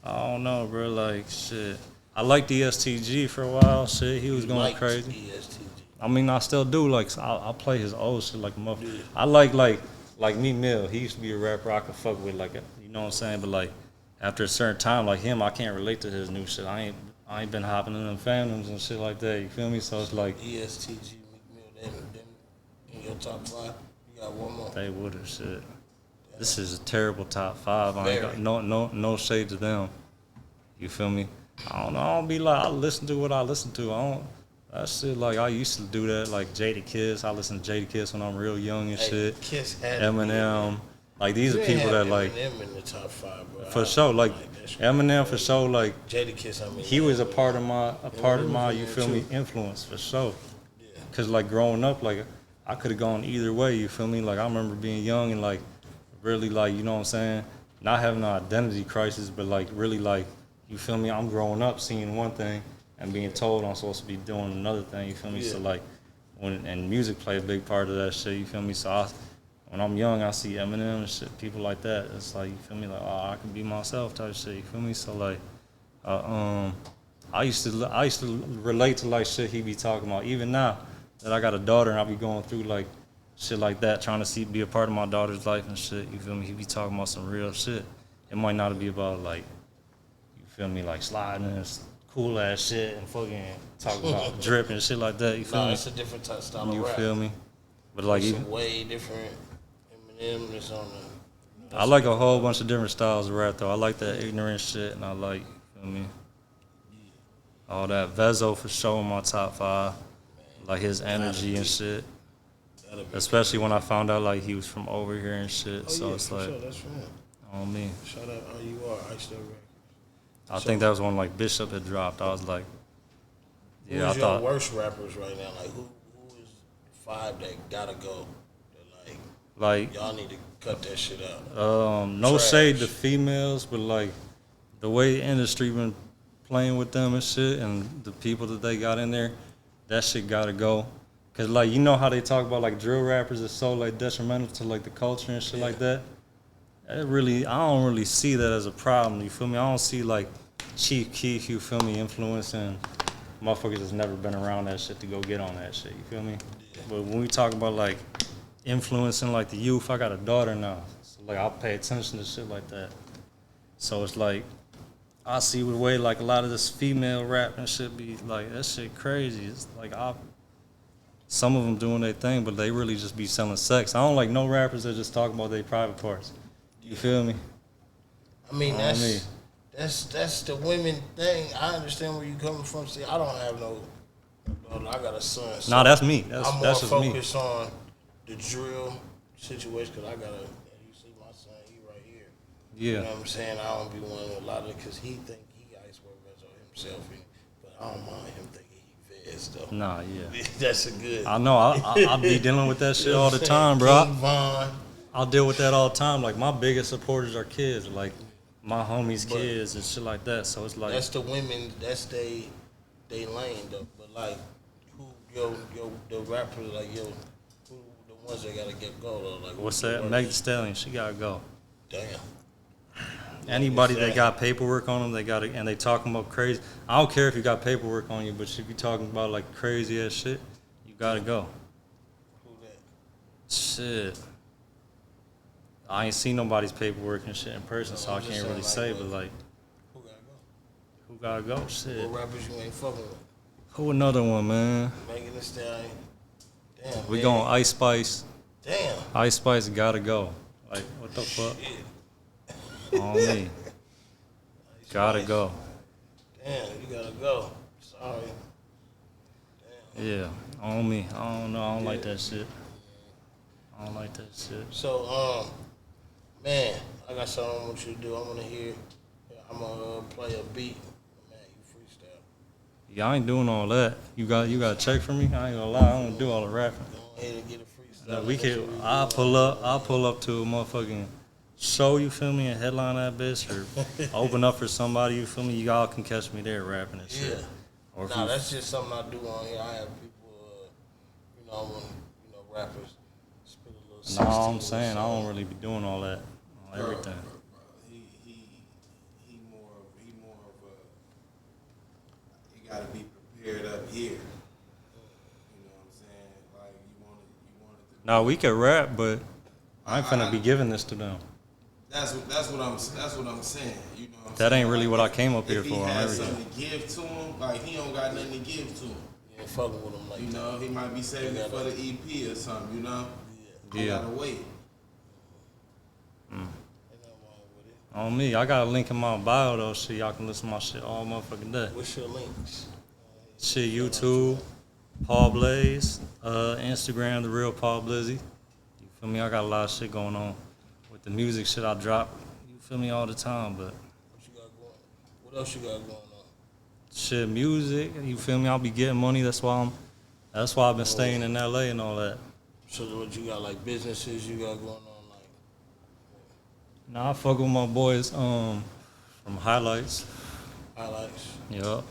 I don't know, bro. Like shit. I liked ESTG for a while. Shit, he was going crazy. ESTG. I mean, I still do. Like, I play his old shit like a motherfucker. I like Me Mill. He used to be a rapper I could fuck with. Like, you know what I'm saying? But like, after a certain time, like him, I can't relate to his new shit. I ain't been hopping in them fandoms and shit like that. You feel me? So it's like ESTG, McMill, them in your top 5. You got one more. they would have shit. This is a terrible top 5. I ain't got no shade to them. You feel me? I don't know. I don't be like I listen to what I listen to. I don't. That shit like I used to do that. Like Jadakiss. I listen to Jadakiss when I'm real young and shit. Kiss had Eminem. Like these are people that like Eminem in the top 5, bro. for sure. Like Eminem for sure. Like Jadakiss, I mean, he was a part of my you feel me influence for sure. Yeah. Cause like growing up, like I could have gone either way. You feel me? Like I remember being young and like really like you know what I'm saying, not having an identity crisis, but like really like you feel me. I'm growing up seeing one thing and being told I'm supposed to be doing another thing. You feel me? Yeah. So like and music play a big part of that shit. You feel me? So when I'm young, I see Eminem and shit, people like that. It's like you feel me? Like oh, I can be myself type shit. You feel me? So like, I used to relate to like shit he be talking about. Even now that I got a daughter and I be going through like shit like that, trying to be a part of my daughter's life and shit. You feel me? He be talking about some real shit. It might not be about like, you feel me, like sliding and cool ass shit and fucking talking about drip and shit like that. You feel no, me? it's a different type style You of rap. feel me? But like It's even, way different. Eminem is on the. I like a whole bunch of different styles of rap though. I like that ignorant shit and I like, you feel me? All that. Vezo for sure in my top 5. Like his energy and shit. Especially when I found out like he was from over here and shit. Oh, So yeah, it's for like sure, that's for him. on me. Shout out, oh, you are. I still record. I think that was when like Bishop had dropped. I was like, yeah, I Who's your thought worst rappers right now? Like who is 5 that gotta go? That like y'all need to cut that shit out. no Trash. shade to females, but like the way the industry been playing with them and shit, and the people that they got in there, that shit gotta go. Cause like you know how they talk about like drill rappers is so like detrimental to like the culture and shit like that. I don't really see that as a problem. You feel me? I don't see like Chief Keef, you feel me, influencing motherfuckers that's never been around that shit to go get on that shit. You feel me? But when we talk about like influencing like the youth, I got a daughter now, so like I pay attention to shit like that. So it's like I see the way like a lot of this female rap and shit be like that shit crazy. It's like some of them doing their thing, but they really just be selling sex. I don't like no rappers that just talk about their private parts. You feel me? I mean, that's the women thing. I understand where you coming from. See, I don't have no. I got a son. So Nah, that's me. I'm more That's just me. focused on the drill situation, because I got a, you see my son, he right here. Yeah. You know what I'm saying? I don't be wanting a lot of it because he think he ice workers on himself, but I don't mind him thinking he feds though. Nah, yeah. That's a good. I know. I be dealing with that shit You know all what the I'm saying? time, bro. King Von. I'll deal with that all the time. Like, my biggest supporters are kids. Like, my homies' But kids and shit like that. So it's like, that's the women. That's they lane though. But like, who the rappers like who the ones that gotta get go though? Like what's who the that? worst? Meg Thee Stallion, she gotta go. Damn. Anybody Thee that Stallion. got paperwork on them, they got and they talking about crazy. I don't care if you got paperwork on you, but if you talking about like crazy ass shit, you gotta go. Who that? Shit. I ain't seen nobody's paperwork and shit in person, so I I'm just can't really saying, say. like, But like, Who gotta go? who gotta go? Shit. What rappers you ain't fucking with? Who another one, man? Megan Thee Stallion. Damn. We man. going Ice Spice. Damn. Ice Spice gotta go. Like, what the fuck? Shit. On me. Gotta Spice. go. Damn, you gotta go. Sorry. Damn. Yeah, on me. I don't know. I don't like that shit. I don't like that shit. So, man, I got something I want you to do. I want to hear. I'm gonna play a beat. Man, you freestyle. Yeah, I ain't doing all that. You got a check for me? I ain't gonna lie. I don't do all the rapping. Go ahead and get a freestyle. Like, we That's can. what we I'll do. pull up to a motherfucking show. You feel me? And headline that bitch, or open up for somebody. You feel me? Y'all can catch me there rapping and shit. Yeah. Or if Nah, you- that's just something I do on here. I have people, rappers spit a little. No, 16 I'm saying I or don't really be doing all that. On everything. He more of a. You gotta be prepared up here. You know what I'm saying? Like you want it to. Now we can rap, but I ain't finna be giving this to them. That's what I'm saying. You know what I'm That saying? ain't really what I came up here If for he on has everything. something to give to him, like he don't got nothing to give to him. You ain't fucking with them like You know, he might be saving it for the EP or something. You know, Yeah. you Yeah. gotta wait. Ain't nothing wrong with it. On me, I got a link in my bio though, so y'all can listen to my shit all motherfucking day. What's your links? Shit, YouTube, Paul Blaze, Instagram, the real Paul Blizzy. You feel me? I got a lot of shit going on with the music shit I drop. You feel me all the time, but What you got going? What else you got going on? shit, music. You feel me? I'll be getting money. That's why I've been staying in LA and all that. So what you got, like businesses you got going on, like Now I fuck with my boys from Highlights. highlights? Yup.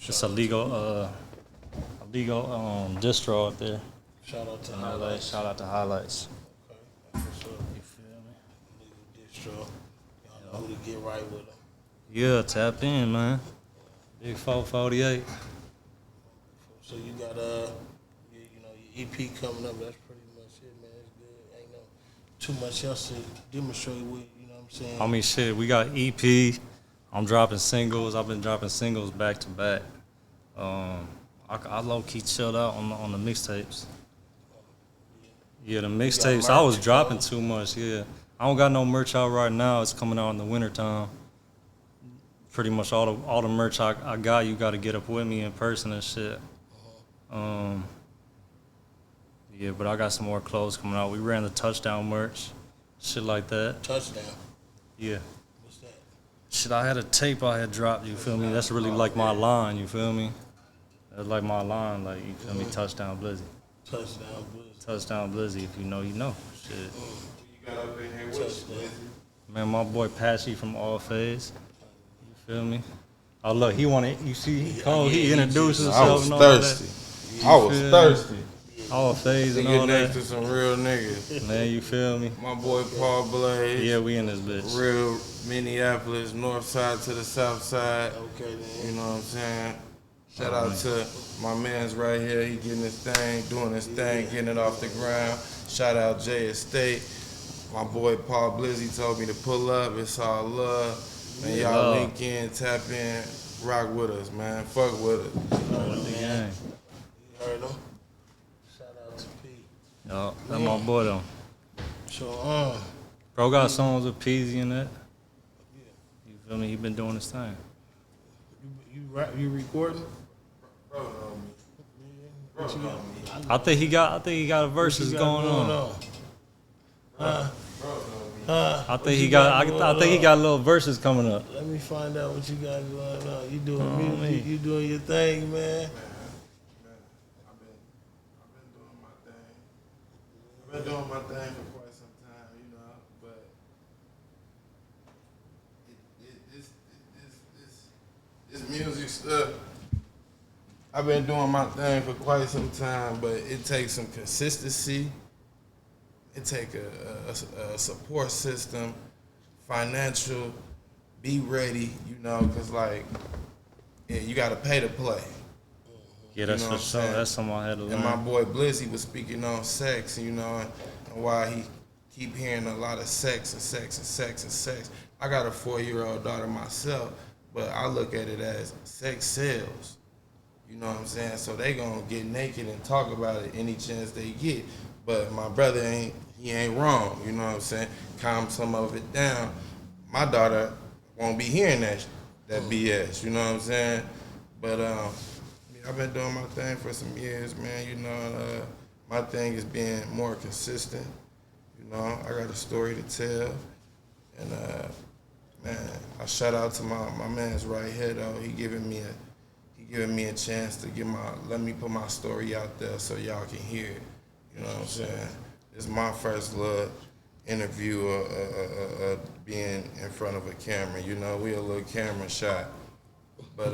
It's a legal distro out there. Shout out to In LA. highlights. Shout out to Highlights. Okay, that's what's up. You feel me? Legal distro. Y'all know who to get right with them. Yeah, tap in, man. Big 448. So you got your EP coming up. That's pretty much it, man. It's good. Ain't no too much else to demonstrate with. You know what I'm saying? I mean, shit, we got EP. I'm dropping singles. I've been dropping singles back to back. I low key chilled out on the mixtapes. Yeah, the mixtapes. I was merch, dropping bro? too much. Yeah, I don't got no merch out right now. It's coming out in the wintertime. Pretty much all the merch I got, you got to get up with me in person and shit. Yeah, but I got some more clothes coming out. We ran the touchdown merch, shit like that. Touchdown. Yeah. What's that? Shit, I had a tape I had dropped, you feel me? That's really like my line, you feel me? That's like my line, like, you feel me? Touchdown Blizzy. Touchdown Blizz. Touchdown Blizzy, if you know, you know. Shit. You got up in here with you. Man, my boy Patchy from All Phase. You feel me? Oh, look, he wanted, you see, he called, he introduced I himself was and all thirsty. that. I was feel me? thirsty. All Phase To and get all next to that. some real niggas. Man, you feel me? My boy Paul Blaze. Yeah, we in this bitch. Real Minneapolis, north side to the south side. Okay You then. know what I'm saying? Shout out to my man's right here. He getting his thing, doing his thing, getting it off the ground. Shout out Jay Estate. My boy Paul Blizzy told me to pull up. It's all love. Man, y'all Love. link in, tap in, rock with us, man. Fuck with us. The game. You heard him. Shout out to P. Yo, that's my boy though. So Bro got songs with Peasy in that. You feel me? He been doing his thing. you recording? Bro, know me. What you got? I think he got a versus What you got going on. Huh? I think he got a little verses coming up. Let me find out what you got going on. You doing Oh, music? man. You doing your thing, man? Man, I've been doing my thing. I've been doing my thing for quite some time, you know. But this music stuff, I've been doing my thing for quite some time. But it takes some consistency. It takes a support system, financial. Be ready, you know, because like, yeah, you got to pay to play. Yeah, that's You know for what I'm sure. saying? That's something I had to learn. And my boy Blizzy was speaking on sex, you know, and why he keep hearing a lot of sex and sex and sex and sex. I got a 4-year-old daughter myself, but I look at it as sex sells. You know what I'm saying? So they gonna get naked and talk about it any chance they get. But my brother ain't wrong, you know what I'm saying? Calm some of it down. My daughter won't be hearing that BS, you know what I'm saying? But I've been doing my thing for some years, man. You know, my thing is being more consistent. You know, I got a story to tell, and man, I shout out to my man's right here though. He giving me a chance to let me put my story out there so y'all can hear it. You know what I'm saying? This is my first little interview being in front of a camera. You know, we a little camera shot, but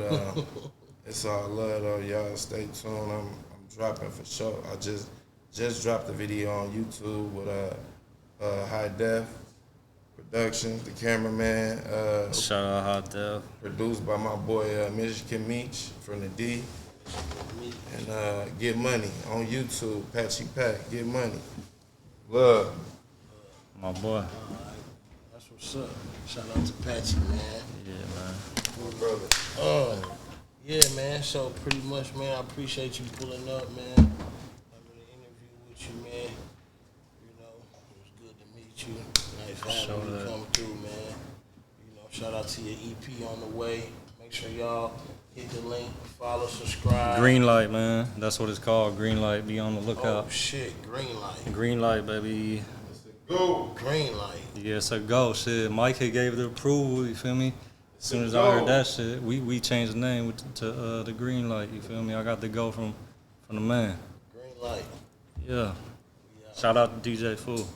it's all love though. Y'all stay tuned. I'm dropping for sure. I just dropped a video on YouTube with High Def Productions, the cameraman. Shout out Hot Def. Produced by my boy Michigan Meach from the D. And Get Money on YouTube, Patchy Pack, Get Money. Love. My boy. That's what's up. Shout out to Patchy, man. Yeah, man. My brother. Yeah, man. So pretty much, man, I appreciate you pulling up, man. Having an interview with you, man. You know, it was good to meet you. Nice having you come through, man. You know, shout out to your EP on the way. Make sure y'all hit the link, follow, subscribe. Green light, man. That's what it's called. Green light. Be on the lookout. Oh shit, green light. Green light, baby. Go. Green light. Yeah, it's a go. Shit, Mike had gave the approval. You feel me? As soon as I heard that shit, we changed the name to the Green Light. You feel me? I got the go from the man. Green light. Yeah. Shout out to DJ Fool.